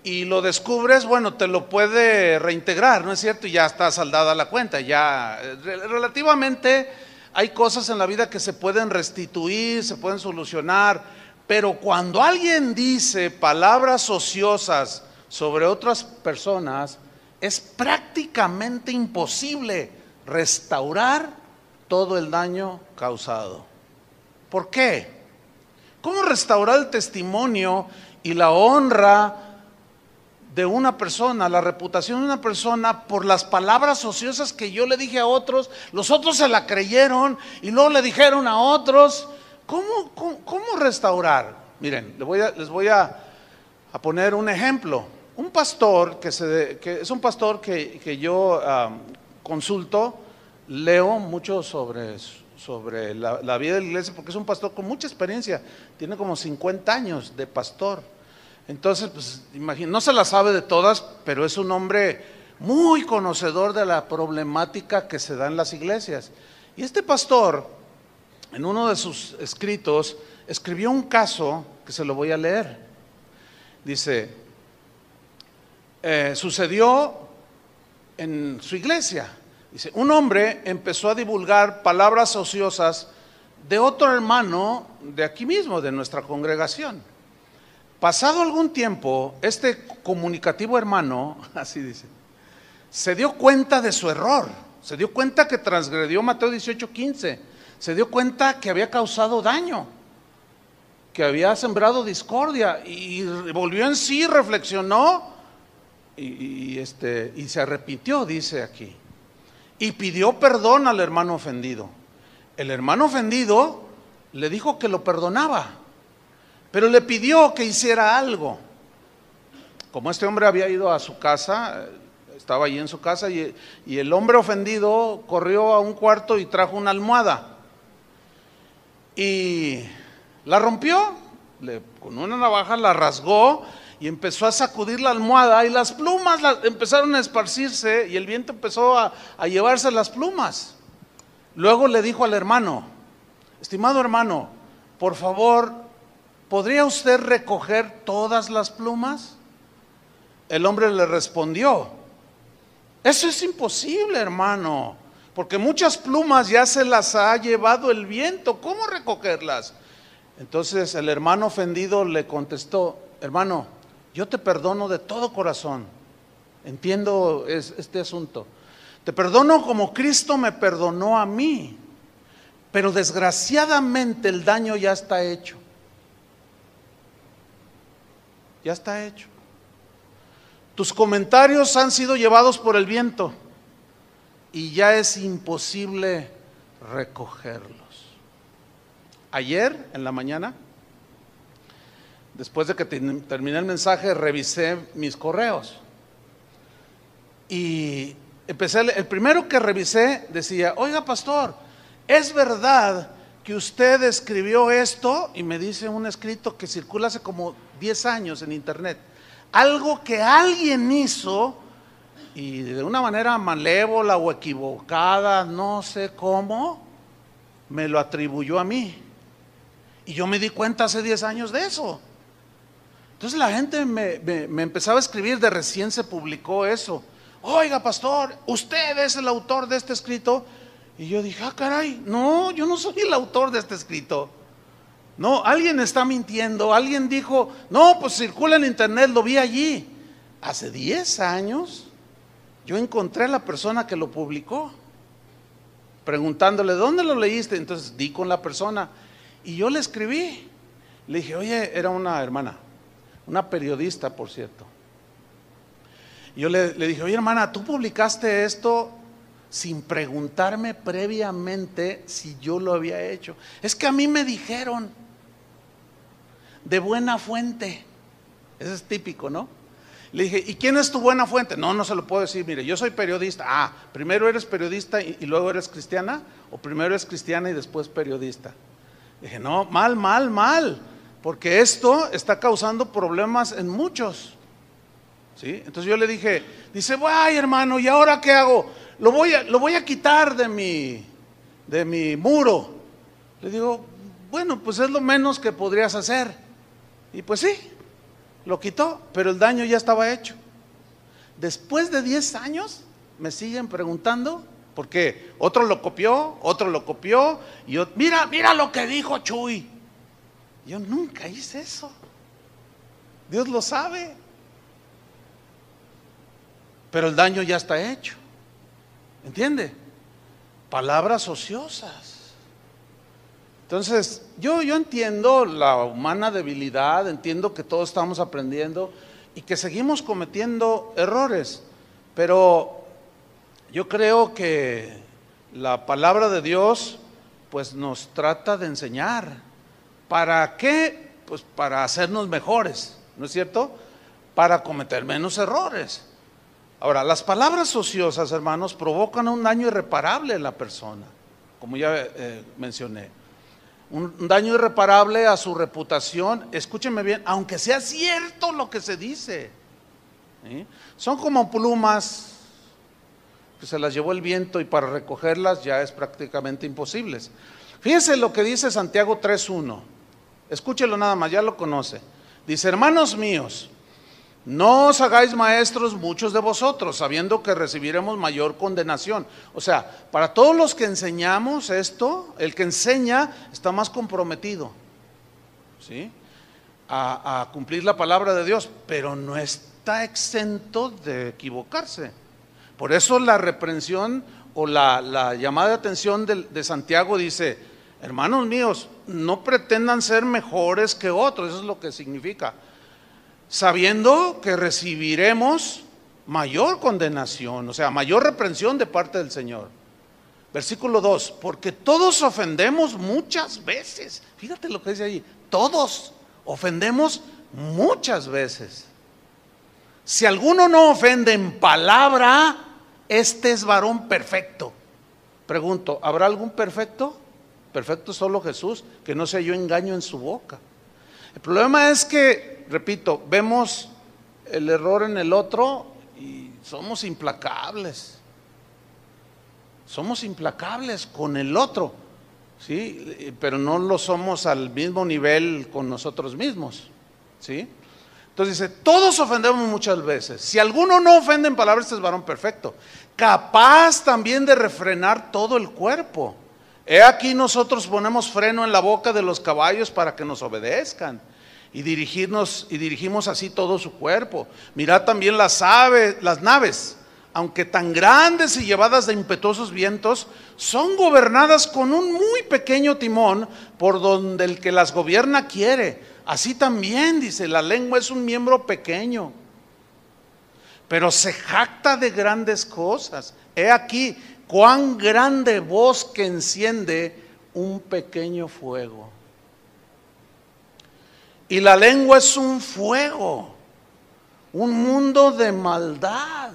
y lo descubres, bueno, te lo puede reintegrar, ¿no es cierto? Y ya está saldada la cuenta, ya relativamente hay cosas en la vida que se pueden restituir, se pueden solucionar, pero cuando alguien dice palabras ociosas sobre otras personas, es prácticamente imposible restaurar todo el daño causado. ¿Por qué? ¿Cómo restaurar el testimonio y la honra de una persona, la reputación de una persona, por las palabras ociosas que yo le dije a otros? Los otros se la creyeron y luego le dijeron a otros. ¿Cómo restaurar? Miren, les voy a poner un ejemplo. Un pastor que es un pastor que yo consulto, leo mucho sobre la vida de la iglesia, porque es un pastor con mucha experiencia, tiene como 50 años de pastor. Entonces, pues, no se la sabe de todas, pero es un hombre muy conocedor de la problemática que se da en las iglesias. Y este pastor, en uno de sus escritos, escribió un caso que se lo voy a leer. Dice, sucedió en su iglesia. Dice, un hombre empezó a divulgar palabras ociosas de otro hermano de aquí mismo, de nuestra congregación. Pasado algún tiempo, este comunicativo hermano, así dice, se dio cuenta de su error, se dio cuenta que transgredió Mateo 18:15, se dio cuenta que había causado daño, que había sembrado discordia, y volvió en sí, reflexionó y se arrepintió, dice aquí, y pidió perdón al hermano ofendido. El hermano ofendido le dijo que lo perdonaba, pero le pidió que hiciera algo. Como este hombre había ido a su casa, estaba allí en su casa, y el hombre ofendido corrió a un cuarto y trajo una almohada y la rompió, con una navaja la rasgó y empezó a sacudir la almohada, y las plumas empezaron a esparcirse y el viento empezó a llevarse las plumas. Luego le dijo al hermano, estimado hermano, por favor, ¿podría usted recoger todas las plumas? El hombre le respondió, eso es imposible, hermano, porque muchas plumas ya se las ha llevado el viento, ¿cómo recogerlas? Entonces el hermano ofendido le contestó, hermano, yo te perdono de todo corazón, entiendo este asunto, te perdono como Cristo me perdonó a mí, pero desgraciadamente el daño ya está hecho. Ya está hecho. Tus comentarios han sido llevados por el viento y ya es imposible recogerlos. Ayer en la mañana, después de que terminé el mensaje, revisé mis correos y el primero que revisé decía, oiga pastor, ¿es verdad que usted escribió esto? Y me dice un escrito que circula hace como 10 años en internet, algo que alguien hizo y de una manera malévola o equivocada, no sé cómo, me lo atribuyó a mí, y yo me di cuenta hace 10 años de eso. Entonces la gente me empezaba a escribir, de recién se publicó eso, oiga pastor, usted es el autor de este escrito. Y yo dije, caray, no, yo no soy el autor de este escrito. No, alguien está mintiendo, alguien dijo, no, pues circula en internet, lo vi allí. Hace 10 años yo encontré a la persona que lo publicó, preguntándole, ¿dónde lo leíste? Entonces di con la persona y yo le escribí. Le dije, oye, era una hermana, una periodista, por cierto. Y yo le dije, oye hermana, ¿tú publicaste esto sin preguntarme previamente si yo lo había hecho? Es que a mí me dijeron, de buena fuente. Eso es típico, ¿no? Le dije, ¿y quién es tu buena fuente? No, no se lo puedo decir, mire, yo soy periodista. Ah, ¿primero eres periodista y luego eres cristiana? ¿O primero eres cristiana y después periodista? Le dije, no, mal, porque esto está causando problemas en muchos. ¿Sí? Entonces yo le dije, dice, ay hermano, ¿y ahora qué hago? Lo voy a quitar de mi muro. Le digo, bueno, pues es lo menos que podrías hacer. Y pues sí, lo quitó, pero el daño ya estaba hecho. Después de 10 años me siguen preguntando, ¿por qué? Otro lo copió, y yo, mira lo que dijo Chuy. Yo nunca hice eso. Dios lo sabe. Pero el daño ya está hecho. ¿Entiende? Palabras ociosas. Entonces, yo entiendo la humana debilidad, entiendo que todos estamos aprendiendo y que seguimos cometiendo errores, pero yo creo que la palabra de Dios pues nos trata de enseñar. ¿Para qué? Pues para hacernos mejores, ¿no es cierto? Para cometer menos errores. Ahora, las palabras ociosas, hermanos, provocan un daño irreparable en la persona, como ya mencioné. Un daño irreparable a su reputación, escúchenme bien, aunque sea cierto lo que se dice. ¿Sí? Son como plumas que se las llevó el viento y para recogerlas ya es prácticamente imposible. Fíjese lo que dice Santiago 3:1. Escúchelo nada más, ya lo conoce. Dice: hermanos míos, no os hagáis maestros muchos de vosotros, sabiendo que recibiremos mayor condenación. O sea, para todos los que enseñamos esto, el que enseña está más comprometido, ¿sí?, a cumplir la palabra de Dios, pero no está exento de equivocarse. Por eso la reprensión o la llamada de atención de Santiago dice: hermanos míos, no pretendan ser mejores que otros. Eso es lo que significa, sabiendo que recibiremos mayor condenación, o sea, mayor reprensión de parte del Señor. Versículo 2: porque todos ofendemos muchas veces. Fíjate lo que dice ahí: todos ofendemos muchas veces. Si alguno no ofende en palabra, este es varón perfecto. Pregunto, ¿habrá algún perfecto? Perfecto solo Jesús, que no se halló engaño en su boca. El problema es que, repito, vemos el error en el otro y somos implacables. Somos implacables con el otro, ¿sí?, pero no lo somos al mismo nivel con nosotros mismos, ¿sí? Entonces dice: todos ofendemos muchas veces. Si alguno no ofende en palabras, este es varón perfecto, capaz también de refrenar todo el cuerpo. He aquí nosotros ponemos freno en la boca de los caballos para que nos obedezcan, y dirigimos así todo su cuerpo. Mirad también las naves, aunque tan grandes y llevadas de impetuosos vientos, son gobernadas con un muy pequeño timón, por donde el que las gobierna quiere. Así también, dice, la lengua es un miembro pequeño, pero se jacta de grandes cosas. He aquí cuán grande bosque enciende un pequeño fuego. Y la lengua es un fuego, un mundo de maldad.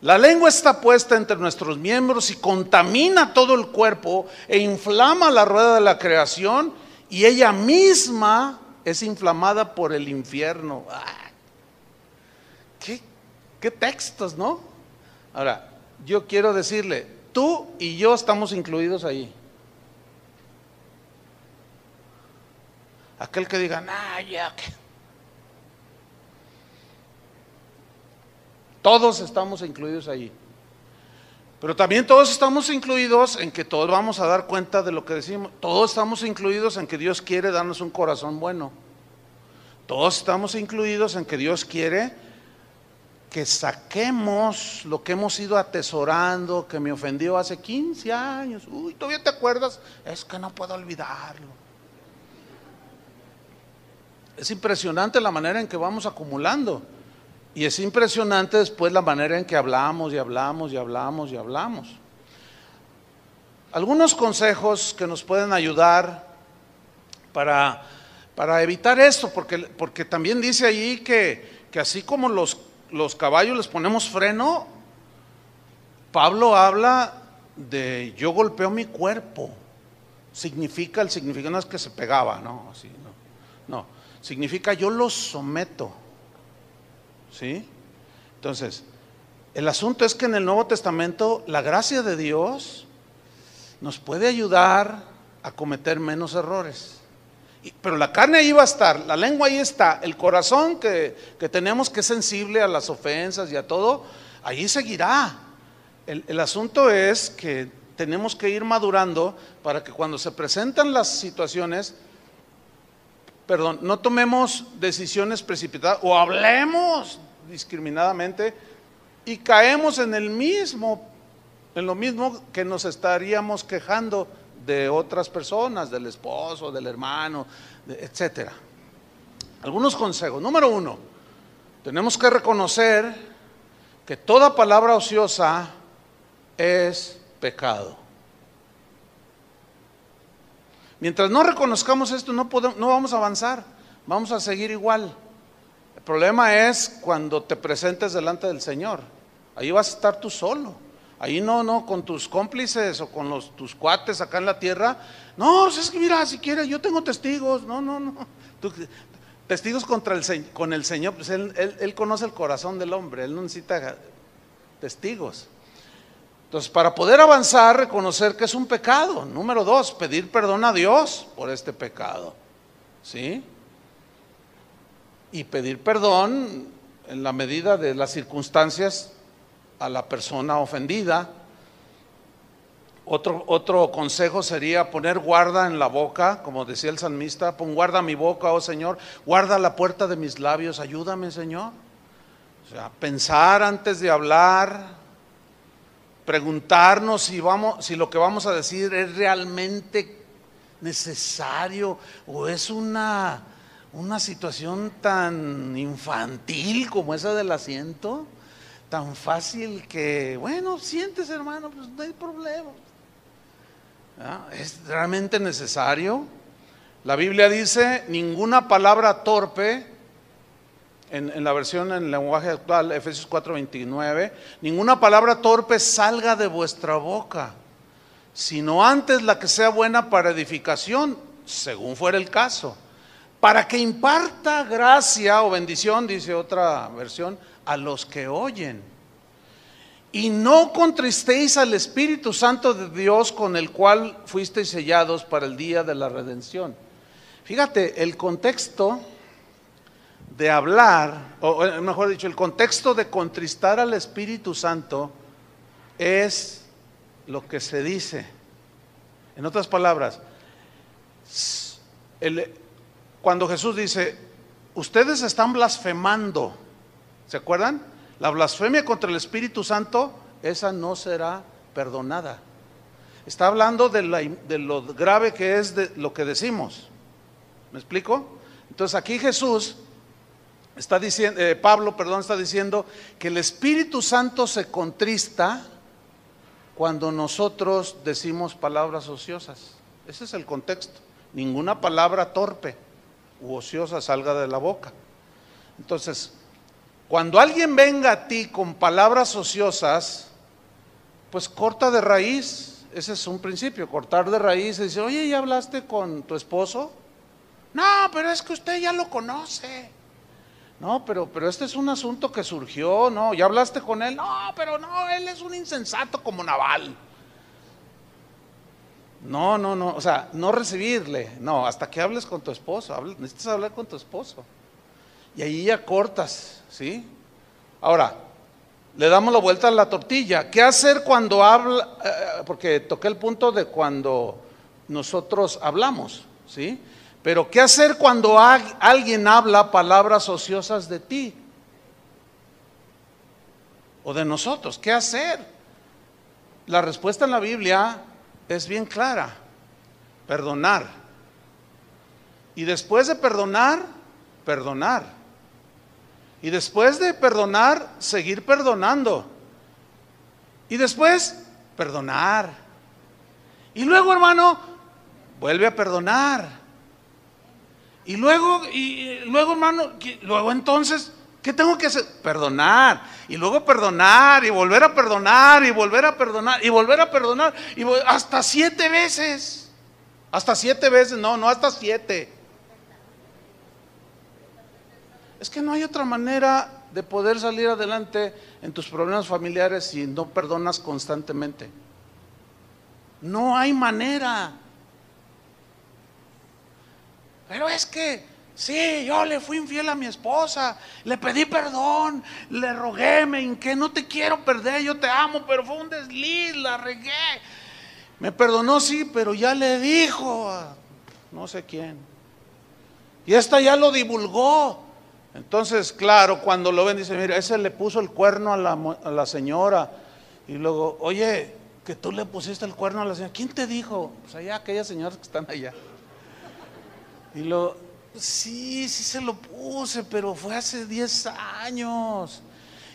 La lengua está puesta entre nuestros miembros y contamina todo el cuerpo e inflama la rueda de la creación, y ella misma es inflamada por el infierno. ¿Qué textos, no? Ahora, yo quiero decirle, tú y yo estamos incluidos ahí. Aquel que diga: ya que todos estamos incluidos ahí. Pero también todos estamos incluidos en que todos vamos a dar cuenta de lo que decimos. Todos estamos incluidos en que Dios quiere darnos un corazón bueno. Todos estamos incluidos en que Dios quiere que saquemos lo que hemos ido atesorando, que me ofendió hace 15 años. Uy, ¿todavía te acuerdas? Es que no puedo olvidarlo. Es impresionante la manera en que vamos acumulando. Y es impresionante después la manera en que hablamos y hablamos y hablamos y hablamos. Algunos consejos que nos pueden ayudar para evitar esto, porque también dice ahí que así como los caballos les ponemos freno, Pablo habla de: yo golpeo mi cuerpo. El significado no es que se pegaba, no, así, no, significa yo lo someto. ¿Sí? Entonces, el asunto es que en el Nuevo Testamento la gracia de Dios nos puede ayudar a cometer menos errores. Pero la carne ahí va a estar, la lengua ahí está, el corazón que tenemos, que es sensible a las ofensas y a todo, ahí seguirá. El asunto es que tenemos que ir madurando para que cuando se presentan las situaciones, no tomemos decisiones precipitadas o hablemos discriminadamente y caemos en lo mismo que nos estaríamos quejando de otras personas, del esposo, del hermano, etcétera. Algunos consejos. Número 1, tenemos que reconocer que toda palabra ociosa es pecado. Mientras no reconozcamos esto, no vamos a avanzar, vamos a seguir igual. El problema es cuando te presentes delante del Señor. Ahí vas a estar tú solo. Ahí no con tus cómplices o con tus cuates acá en la tierra. No, es que mira, si quieres, yo tengo testigos. No. Testigos con el Señor, pues él conoce el corazón del hombre, Él no necesita testigos. Entonces, para poder avanzar, reconocer que es un pecado. Número 2, pedir perdón a Dios por este pecado, ¿sí? Y pedir perdón en la medida de las circunstancias a la persona ofendida. Otro consejo sería poner guarda en la boca, como decía el salmista, pon guarda mi boca, oh Señor, guarda la puerta de mis labios, ayúdame, Señor. O sea, pensar antes de hablar, preguntarnos si lo que vamos a decir es realmente necesario o es una situación tan infantil como esa del asiento, tan fácil que, bueno, siéntese, hermano, pues no hay problema. ¿Ah? ¿Es realmente necesario? La Biblia dice, ninguna palabra torpe, en la versión en lenguaje actual, Efesios 4:29, ninguna palabra torpe salga de vuestra boca, sino antes la que sea buena para edificación, según fuera el caso, para que imparta gracia o bendición, dice otra versión, a los que oyen. Y no contristéis al Espíritu Santo de Dios, con el cual fuisteis sellados para el día de la redención. Fíjate, el contexto de hablar, o mejor dicho, el contexto de contristar al Espíritu Santo es lo que se dice. En otras palabras, cuando Jesús dice, ustedes están blasfemando, ¿se acuerdan? La blasfemia contra el Espíritu Santo, esa no será perdonada. Está hablando de lo grave que es de lo que decimos. ¿Me explico? Entonces aquí Jesús está diciendo, Pablo está diciendo que el Espíritu Santo se contrista cuando nosotros decimos palabras ociosas. Ese es el contexto. Ninguna palabra torpe u ociosa salga de la boca. Entonces, cuando alguien venga a ti con palabras ociosas, pues corta de raíz. Ese es un principio, cortar de raíz. Y dice, oye, ¿ya hablaste con tu esposo? No, pero es que usted ya lo conoce. No, pero este es un asunto que surgió. No, ¿ya hablaste con él? No, pero no, él es un insensato como Nabal. No, o sea, no recibirle. No, hasta que hables con tu esposo. Necesitas hablar con tu esposo. Y ahí ya cortas, ¿sí? Ahora, le damos la vuelta a la tortilla. ¿Qué hacer cuando habla? Porque toqué el punto de cuando nosotros hablamos, ¿sí? Pero ¿qué hacer cuando alguien habla palabras ociosas de ti? O de nosotros, ¿qué hacer? La respuesta en la Biblia es bien clara: perdonar. Y después de perdonar, perdonar. Y después de perdonar, seguir perdonando. Y después, perdonar. Y luego, hermano, vuelve a perdonar. Y luego, hermano, luego entonces, ¿qué tengo que hacer? Perdonar. Y luego perdonar, y volver a perdonar, y volver a perdonar, y volver a perdonar, hasta 7 veces. Hasta 7 veces, no hasta 7. Es que no hay otra manera de poder salir adelante en tus problemas familiares si no perdonas constantemente. No hay manera. Pero es que, sí, yo le fui infiel a mi esposa, le pedí perdón, le rogué, me hinqué, no te quiero perder, yo te amo, pero fue un desliz, la regué. Me perdonó, sí, pero ya le dijo a no sé quién. Y esta ya lo divulgó. Entonces, claro, cuando lo ven, dice, mira, ese le puso el cuerno a la señora. Y luego, oye, que tú le pusiste el cuerno a la señora. ¿Quién te dijo? Pues allá, aquellas señoras que están allá. Y luego, sí se lo puse, pero fue hace 10 años.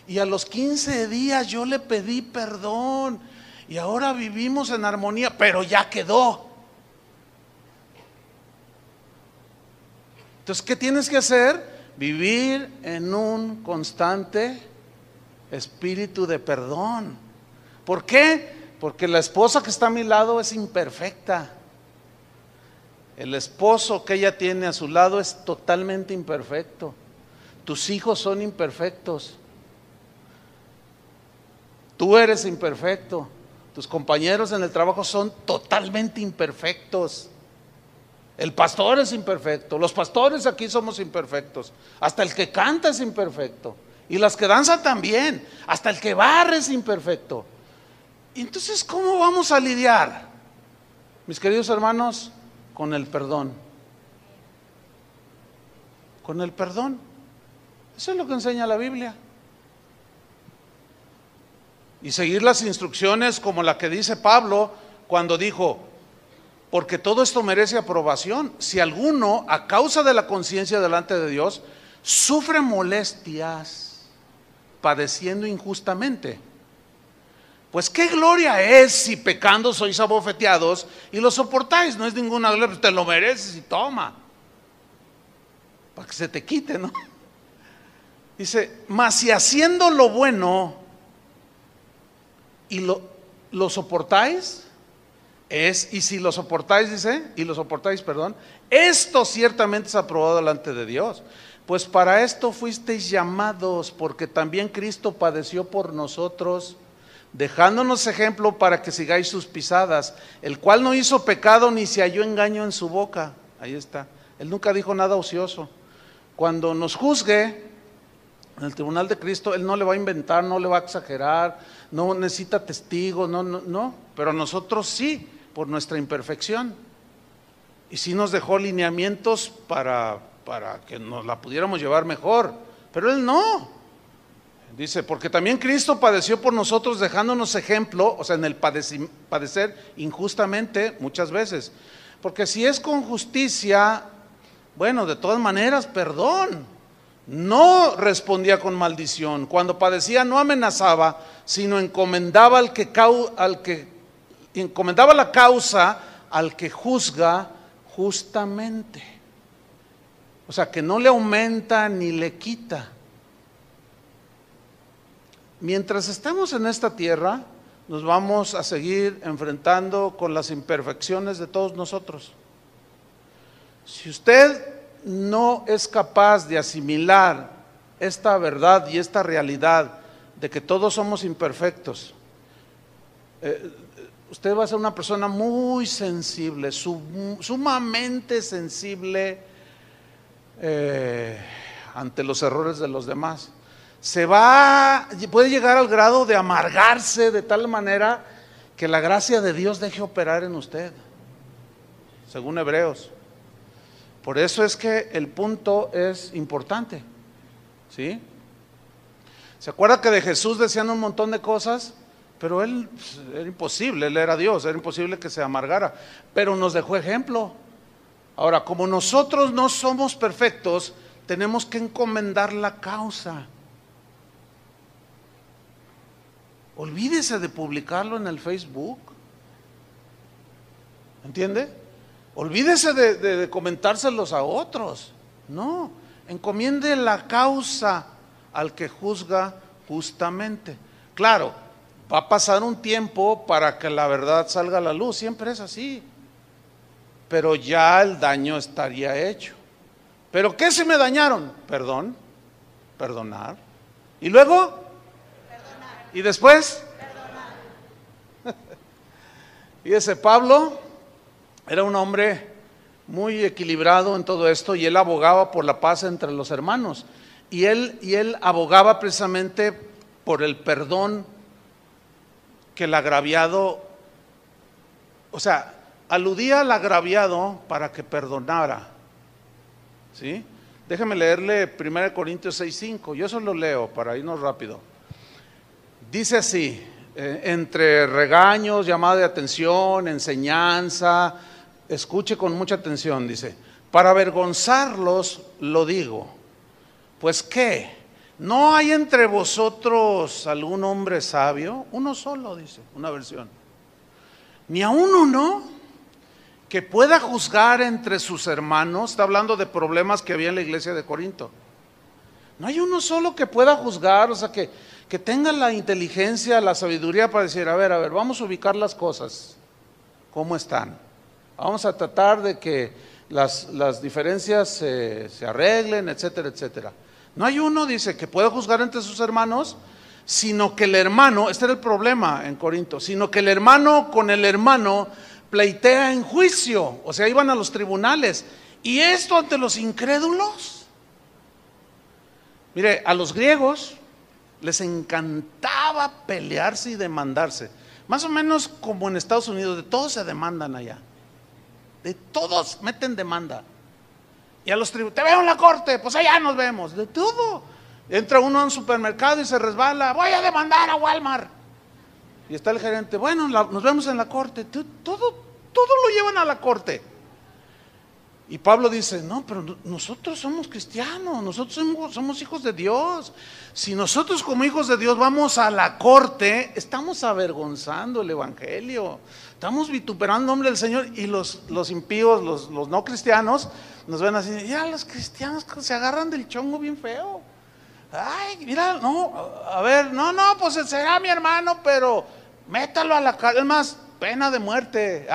Y a los 15 días yo le pedí perdón. Y ahora vivimos en armonía, pero ya quedó. Entonces, ¿qué tienes que hacer? Vivir en un constante espíritu de perdón. ¿Por qué? Porque la esposa que está a mi lado es imperfecta. El esposo que ella tiene a su lado es totalmente imperfecto. Tus hijos son imperfectos. Tú eres imperfecto. Tus compañeros en el trabajo son totalmente imperfectos. El pastor es imperfecto. Los pastores aquí somos imperfectos. Hasta el que canta es imperfecto. Y las que danzan también. Hasta el que barre es imperfecto. Y entonces, ¿cómo vamos a lidiar, mis queridos hermanos, con el perdón? Con el perdón. Eso es lo que enseña la Biblia. Y seguir las instrucciones como la que dice Pablo cuando dijo: porque todo esto merece aprobación. Si alguno, a causa de la conciencia delante de Dios, sufre molestias, padeciendo injustamente, pues qué gloria es si pecando sois abofeteados y lo soportáis. No es ninguna gloria, pues te lo mereces y toma, para que se te quite, ¿no? Dice: mas si haciendo lo bueno y lo soportáis, y si lo soportáis, dice, esto ciertamente es aprobado delante de Dios. Pues para esto fuisteis llamados, porque también Cristo padeció por nosotros, dejándonos ejemplo para que sigáis sus pisadas, el cual no hizo pecado ni se halló engaño en su boca. Ahí está. Él nunca dijo nada ocioso. Cuando nos juzgue en el tribunal de Cristo, Él no le va a inventar, no le va a exagerar, no necesita testigos, no, pero nosotros sí, por nuestra imperfección. Y sí nos dejó lineamientos para que nos la pudiéramos llevar mejor, pero Él no. Dice: porque también Cristo padeció por nosotros, dejándonos ejemplo, o sea, en el padecer injustamente muchas veces. Porque si es con justicia, bueno, de todas maneras, perdón. No respondía con maldición. Cuando padecía no amenazaba, sino encomendaba encomendaba la causa al que juzga justamente. O sea, que no le aumenta ni le quita. Mientras estemos en esta tierra, nos vamos a seguir enfrentando con las imperfecciones de todos nosotros. Si usted no es capaz de asimilar esta verdad y esta realidad de que todos somos imperfectos, usted va a ser una persona muy sensible, sumamente sensible ante los errores de los demás. Puede llegar al grado de amargarse de tal manera que la gracia de Dios deje operar en usted, según Hebreos. Por eso es que el punto es importante, ¿sí? ¿Se acuerda que de Jesús decían un montón de cosas? Pero Él, era imposible, Él era Dios, era imposible que se amargara, pero nos dejó ejemplo. Ahora, como nosotros no somos perfectos, tenemos que encomendar la causa. Olvídese de publicarlo en el Facebook, ¿entiende? Olvídese de comentárselos a otros. No, encomiende la causa al que juzga justamente. Claro, va a pasar un tiempo para que la verdad salga a la luz, siempre es así, pero ya el daño estaría hecho. ¿Pero qué si me dañaron? Perdón, perdonar. ¿Y luego? Perdonar. ¿Y después? Perdonar. Y ese Pablo era un hombre muy equilibrado en todo esto, y él abogaba por la paz entre los hermanos, y él abogaba precisamente por el perdón que el agraviado, o sea, aludía al agraviado para que perdonara, ¿sí? Déjeme leerle 1 Corintios 6:5, yo eso lo leo para irnos rápido. Dice así: entre regaños, llamada de atención, enseñanza, escuche con mucha atención, dice: para avergonzarlos lo digo. Pues ¿qué? ¿No hay entre vosotros algún hombre sabio? Uno solo, dice una versión. Ni a uno, ¿no? Que pueda juzgar entre sus hermanos. Está hablando de problemas que había en la iglesia de Corinto. No hay uno solo que pueda juzgar, o sea, que tenga la inteligencia, la sabiduría para decir: a ver, vamos a ubicar las cosas, ¿cómo están? Vamos a tratar de que las diferencias se arreglen, etcétera, etcétera. No hay uno, dice, que pueda juzgar entre sus hermanos, sino que el hermano, este era el problema en Corinto, sino que el hermano con el hermano pleitea en juicio, o sea, iban a los tribunales. Y esto ante los incrédulos. Mire, a los griegos les encantaba pelearse y demandarse. Más o menos como en Estados Unidos, de todos se demandan allá. De todos meten demanda. Y a los tribunales, te veo en la corte, pues allá nos vemos. De todo. Entra uno a un supermercado y se resbala, voy a demandar a Walmart. Y está el gerente, bueno, nos vemos en la corte. Todo lo llevan a la corte. Y Pablo dice, no, pero nosotros somos cristianos, nosotros somos hijos de Dios. Si nosotros como hijos de Dios vamos a la corte, estamos avergonzando el evangelio, estamos vituperando el nombre del Señor. Y los impíos, los no cristianos, nos ven así, ya los cristianos se agarran del chongo bien feo. Ay, mira, no, a ver, no, pues será mi hermano, pero métalo a la cárcel, es más, pena de muerte.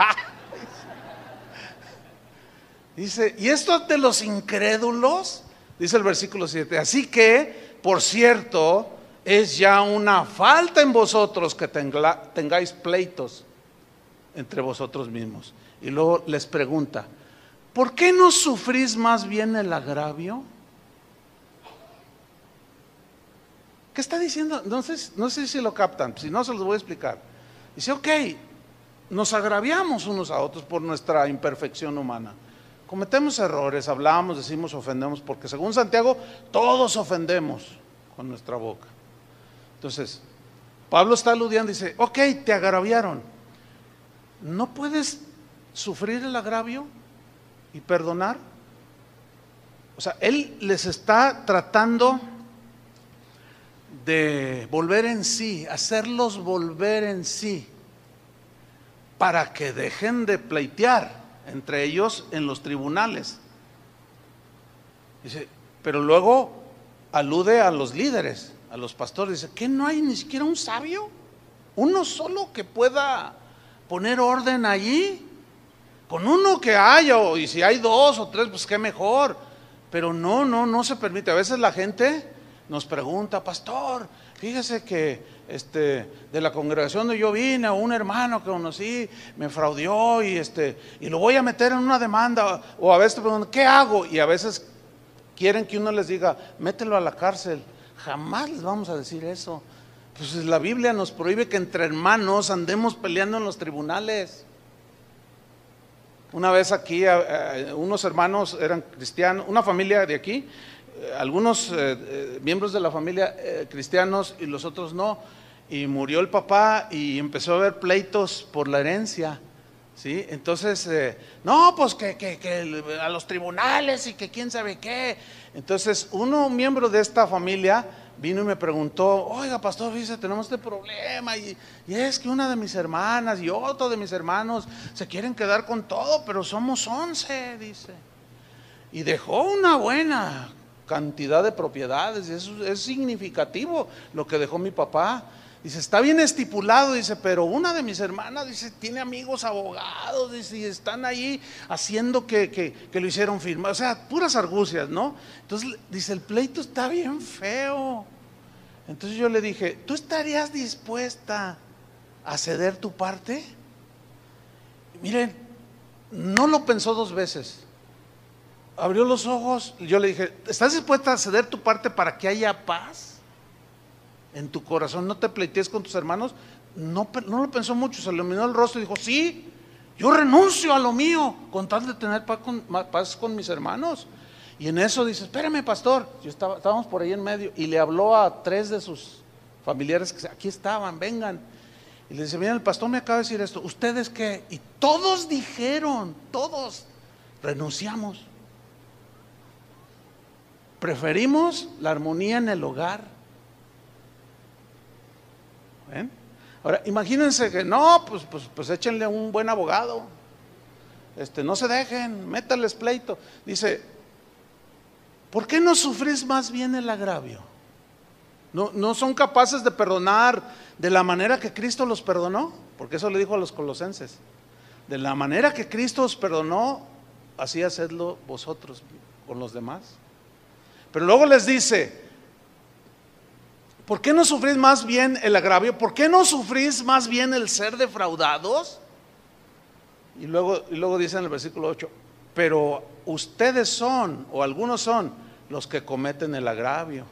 Dice, y esto de los incrédulos, dice el versículo 7, así que, por cierto, es ya una falta en vosotros que tengáis pleitos entre vosotros mismos. Y luego les pregunta, ¿por qué no sufrís más bien el agravio? ¿Qué está diciendo? No sé si lo captan, si no se los voy a explicar. Dice, ok, nos agraviamos unos a otros por nuestra imperfección humana. Cometemos errores, hablamos, decimos, ofendemos, porque según Santiago, todos ofendemos con nuestra boca. Entonces, Pablo está aludiendo, dice, ok, te agraviaron. ¿No puedes sufrir el agravio y perdonar? O sea, él les está tratando de volver en sí, hacerlos volver en sí, para que dejen de pleitear entre ellos en los tribunales. Dice, pero luego alude a los líderes, a los pastores. Dice, ¿qué no hay ni siquiera un sabio? Uno solo que pueda poner orden allí. Con uno que haya, y si hay dos o tres, pues qué mejor. Pero no se permite. A veces la gente nos pregunta, pastor, fíjese que de la congregación donde yo vine, un hermano que conocí me fraudió y lo voy a meter en una demanda. O a veces te preguntan, ¿qué hago? Y a veces quieren que uno les diga, mételo a la cárcel. Jamás les vamos a decir eso. Pues la Biblia nos prohíbe que entre hermanos andemos peleando en los tribunales. Una vez aquí unos hermanos eran cristianos, una familia de aquí, algunos miembros de la familia cristianos y los otros no, y murió el papá y empezó a haber pleitos por la herencia, ¿sí? Entonces, no, pues que a los tribunales y que quién sabe qué. Entonces, un miembro de esta familia vino y me preguntó, oiga pastor, dice, tenemos este problema y es que una de mis hermanas y otro de mis hermanos se quieren quedar con todo, pero somos 11, dice, y dejó una buena cantidad de propiedades. Eso es significativo lo que dejó mi papá. Dice, está bien estipulado, dice, pero una de mis hermanas, dice, tiene amigos abogados, dice, y están ahí haciendo que lo hicieron firmar, o sea, puras argucias, ¿no? Entonces, dice, el pleito está bien feo. Entonces yo le dije, ¿tú estarías dispuesta a ceder tu parte? Miren, no lo pensó dos veces. Abrió los ojos, yo le dije, ¿estás dispuesta a ceder tu parte para que haya paz en tu corazón? No te pleitees con tus hermanos. No lo pensó mucho, se le iluminó el rostro y dijo, sí, yo renuncio a lo mío con tal de tener paz con mis hermanos. Y en eso dice, espérame pastor, estábamos por ahí en medio, y le habló a 3 de sus familiares que aquí estaban, vengan. Y le dice, miren, el pastor me acaba de decir esto, ¿ustedes qué? Y todos dijeron, todos, renunciamos. Preferimos la armonía en el hogar. ¿Ven? Ahora, imagínense que no, pues échenle un buen abogado. No se dejen, métales pleito. Dice, ¿por qué no sufrís más bien el agravio? ¿No son capaces de perdonar de la manera que Cristo los perdonó? Porque eso le dijo a los colosenses. De la manera que Cristo os perdonó, así hacedlo vosotros con los demás. Pero luego les dice, ¿Por qué no sufrís más bien el agravio? ¿Por qué no sufrís más bien el ser defraudados? Y luego dice en el versículo 8, pero ustedes son, o algunos son, los que cometen el agravio.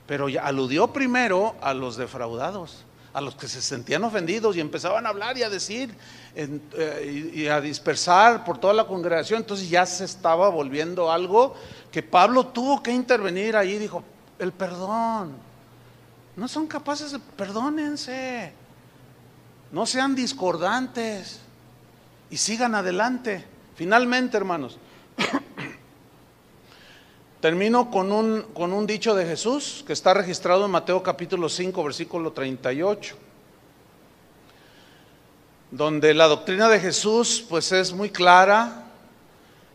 Pero ya aludió primero a los defraudados, a los que se sentían ofendidos y empezaban a hablar y a decir y a dispersar por toda la congregación. Entonces ya se estaba volviendo algo que Pablo tuvo que intervenir ahí. Dijo, el perdón, no son capaces de, perdónense, no sean discordantes y sigan adelante. Finalmente, hermanos, termino con un dicho de Jesús que está registrado en Mateo capítulo 5, versículo 38, donde la doctrina de Jesús pues es muy clara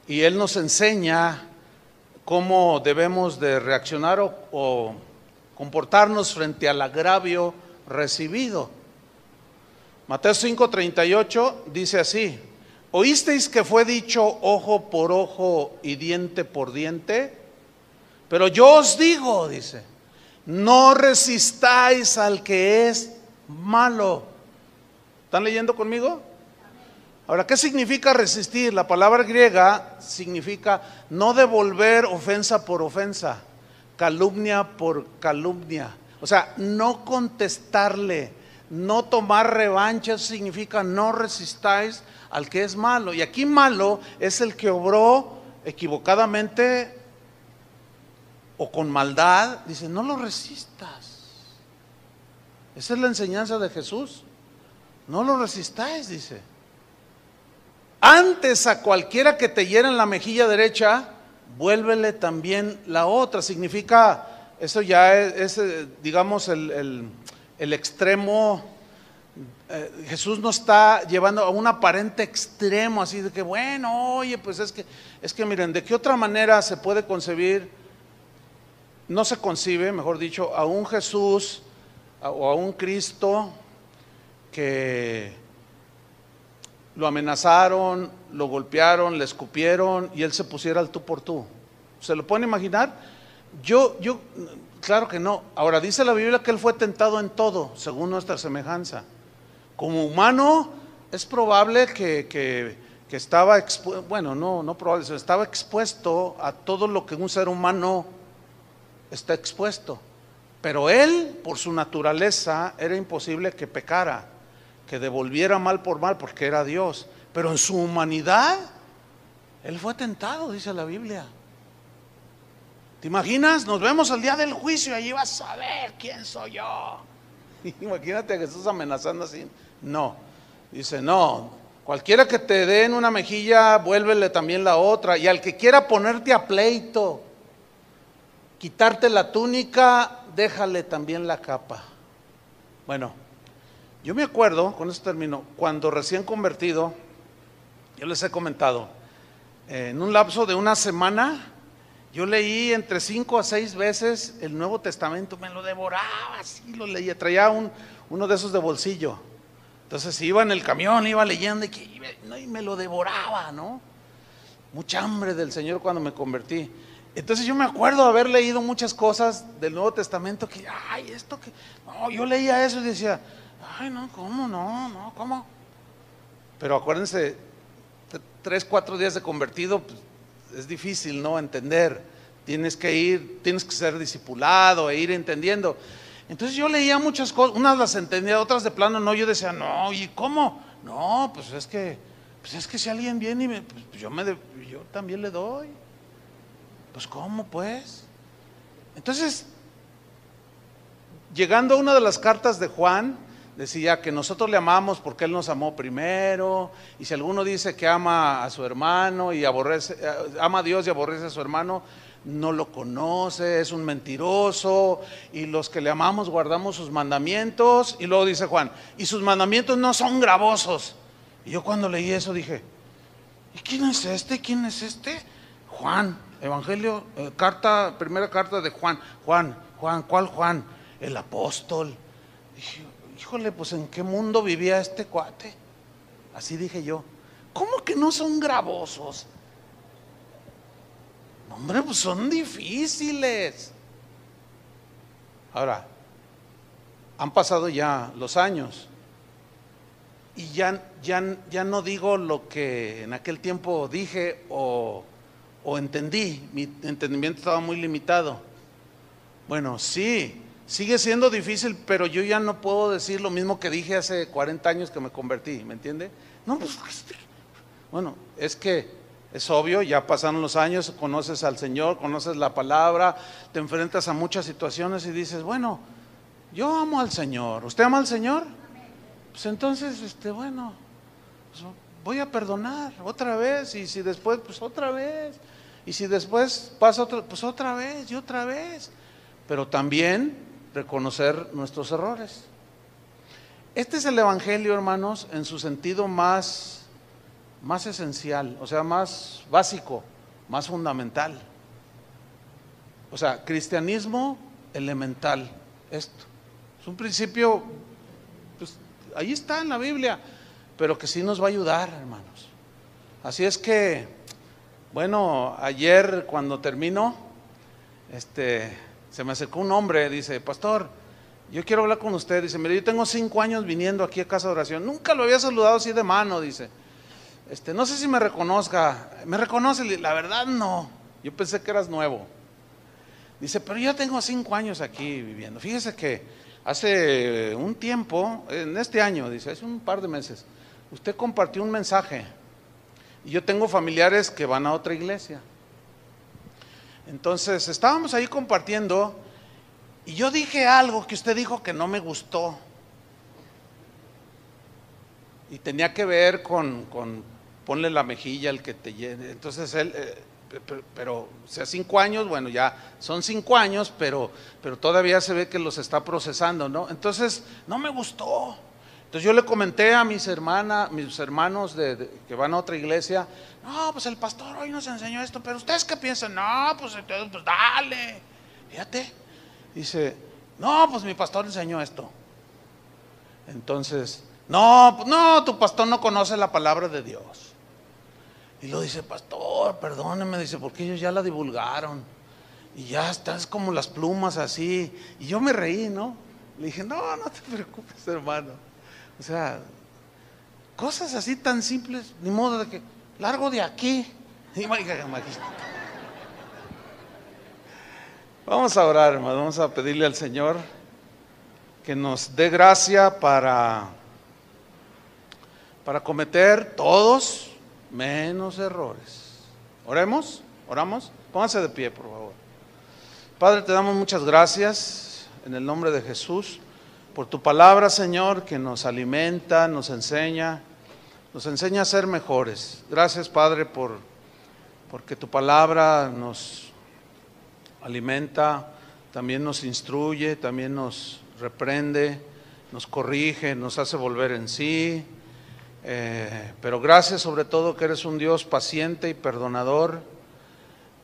y Él nos enseña cómo debemos de reaccionar o comportarnos frente al agravio recibido. Mateo 5:38 dice así: ¿oísteis que fue dicho ojo por ojo y diente por diente? Pero yo os digo, dice, no resistáis al que es malo. ¿Están leyendo conmigo? Ahora, ¿qué significa resistir? La palabra griega significa no devolver ofensa por ofensa, calumnia por calumnia. O sea, no contestarle, no tomar revancha. Eso significa no resistáis al que es malo. Y aquí malo es el que obró equivocadamente o con maldad. Dice, no lo resistas. Esa es la enseñanza de Jesús. No lo resistáis, dice. Antes a cualquiera que te hiera en la mejilla derecha, vuélvele también la otra. Significa, eso ya es digamos, el extremo. Jesús nos está llevando a un aparente extremo, así de que, bueno, oye, pues es que miren, ¿de qué otra manera se puede concebir? No se concibe, mejor dicho, a un Jesús o a un Cristo que lo amenazaron, lo golpearon, le escupieron y Él se pusiera al tú por tú. ¿Se lo pueden imaginar? Yo, claro que no. Ahora dice la Biblia que Él fue tentado en todo, según nuestra semejanza. Como humano es probable que estaba expuesto, bueno, no probable, estaba expuesto a todo lo que un ser humano está expuesto. Pero Él, por su naturaleza, era imposible que pecara, que devolviera mal por mal, porque era Dios. Pero en su humanidad, Él fue tentado, dice la Biblia. ¿Te imaginas? Nos vemos el día del juicio y allí vas a ver quién soy yo. Imagínate a Jesús amenazando así. No, dice, no, cualquiera que te dé en una mejilla, vuélvele también la otra. Y al que quiera ponerte a pleito, quitarte la túnica, déjale también la capa. Bueno, yo me acuerdo, con esto termino, cuando recién convertido, yo les he comentado, en un lapso de una semana, yo leí entre 5 a 6 veces el Nuevo Testamento, me lo devoraba, así lo leía, traía uno de esos de bolsillo. Entonces iba en el camión, iba leyendo y me lo devoraba, ¿no? Mucha hambre del Señor cuando me convertí. Entonces yo me acuerdo haber leído muchas cosas del Nuevo Testamento que, esto que, no, yo leía eso y decía, no, ¿cómo? No, ¿cómo? Pero acuérdense, 3, 4 días de convertido, pues, es difícil, ¿no? Entender. Tienes que ser discipulado e ir entendiendo. Entonces yo leía muchas cosas, unas las entendía, otras de plano no. Yo decía, no, ¿y cómo? No, pues es que si alguien viene y pues yo también le doy. Pues ¿cómo pues? Entonces, llegando a una de las cartas de Juan, decía que nosotros le amamos porque Él nos amó primero. Y si alguno dice que ama a su hermano y ama a Dios y aborrece a su hermano, no lo conoce, es un mentiroso. Y los que le amamos guardamos sus mandamientos. Y luego dice Juan, y sus mandamientos no son gravosos. Y yo cuando leí eso dije, ¿y quién es este? ¿Quién es este? Juan, Evangelio, primera carta de Juan. Juan, ¿cuál Juan? El apóstol. Dije, híjole, pues ¿en qué mundo vivía este cuate? Así dije yo. ¿Cómo que no son gravosos? Hombre, pues son difíciles. Ahora, han pasado ya los años y ya no digo lo que en aquel tiempo dije o entendí. Mi entendimiento estaba muy limitado. Bueno, sí, sigue siendo difícil, pero yo ya no puedo decir lo mismo que dije hace 40 años que me convertí, ¿me entiende? No, pues, bueno, es que es obvio, ya pasaron los años, conoces al Señor, conoces la palabra, te enfrentas a muchas situaciones y dices, bueno, yo amo al Señor. ¿Usted ama al Señor? Pues entonces, bueno, pues voy a perdonar otra vez, y si después, pues otra vez, y si después pasa otra, pues otra vez y otra vez, pero también reconocer nuestros errores. Este es el Evangelio, hermanos, en su sentido más esencial, o sea, más básico, más fundamental. O sea, cristianismo elemental, esto. Es un principio, pues ahí está en la Biblia, pero que sí nos va a ayudar, hermanos. Así es que, bueno, ayer cuando terminó, se me acercó un hombre, dice, pastor, yo quiero hablar con usted. Dice, mire, yo tengo 5 años viniendo aquí a Casa de Oración, nunca lo había saludado así de mano, dice. No sé si me reconozca. ¿Me reconoce? La verdad no, yo pensé que eras nuevo. Dice, pero yo tengo 5 años aquí viviendo. Fíjese que hace un tiempo, en este año, dice, hace un par de meses, usted compartió un mensaje y yo tengo familiares que van a otra iglesia. Entonces estábamos ahí compartiendo y yo dije algo que usted dijo que no me gustó y tenía que ver con ponle la mejilla al que te llene. Entonces él, pero o sea, 5 años, bueno, ya son 5 años, pero todavía se ve que los está procesando, ¿no? Entonces no me gustó. Entonces yo le comenté a mis hermanos que van a otra iglesia, no, pues el pastor hoy nos enseñó esto, pero ustedes qué piensan. No, pues dale, fíjate. Dice, no, pues mi pastor enseñó esto. Entonces, no, tu pastor no conoce la palabra de Dios. Y lo dice, pastor, perdóneme, dice, porque ellos ya la divulgaron y ya estás como las plumas así. Y yo me reí, ¿no? Le dije, no te preocupes, hermano. O sea, cosas así tan simples, ni modo de que, largo de aquí. Vamos a orar, hermano, vamos a pedirle al Señor que nos dé gracia para cometer todos menos errores. Oramos, pónganse de pie, por favor. Padre, te damos muchas gracias en el nombre de Jesús por tu palabra, Señor, que nos alimenta, nos enseña a ser mejores. Gracias, Padre, porque tu palabra nos alimenta, también nos instruye, también nos reprende, nos corrige, nos hace volver en sí. Pero gracias sobre todo que eres un Dios paciente y perdonador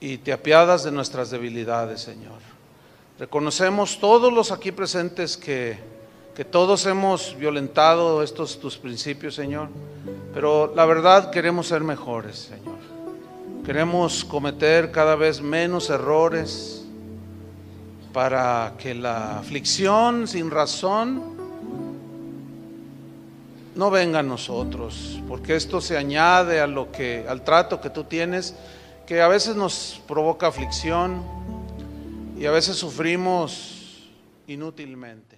y te apiadas de nuestras debilidades, Señor. Reconocemos todos los aquí presentes que todos hemos violentado estos tus principios, Señor, pero la verdad queremos ser mejores, Señor. Queremos cometer cada vez menos errores para que la aflicción sin razón no venga a nosotros, porque esto se añade al trato que tú tienes, que a veces nos provoca aflicción y a veces sufrimos inútilmente.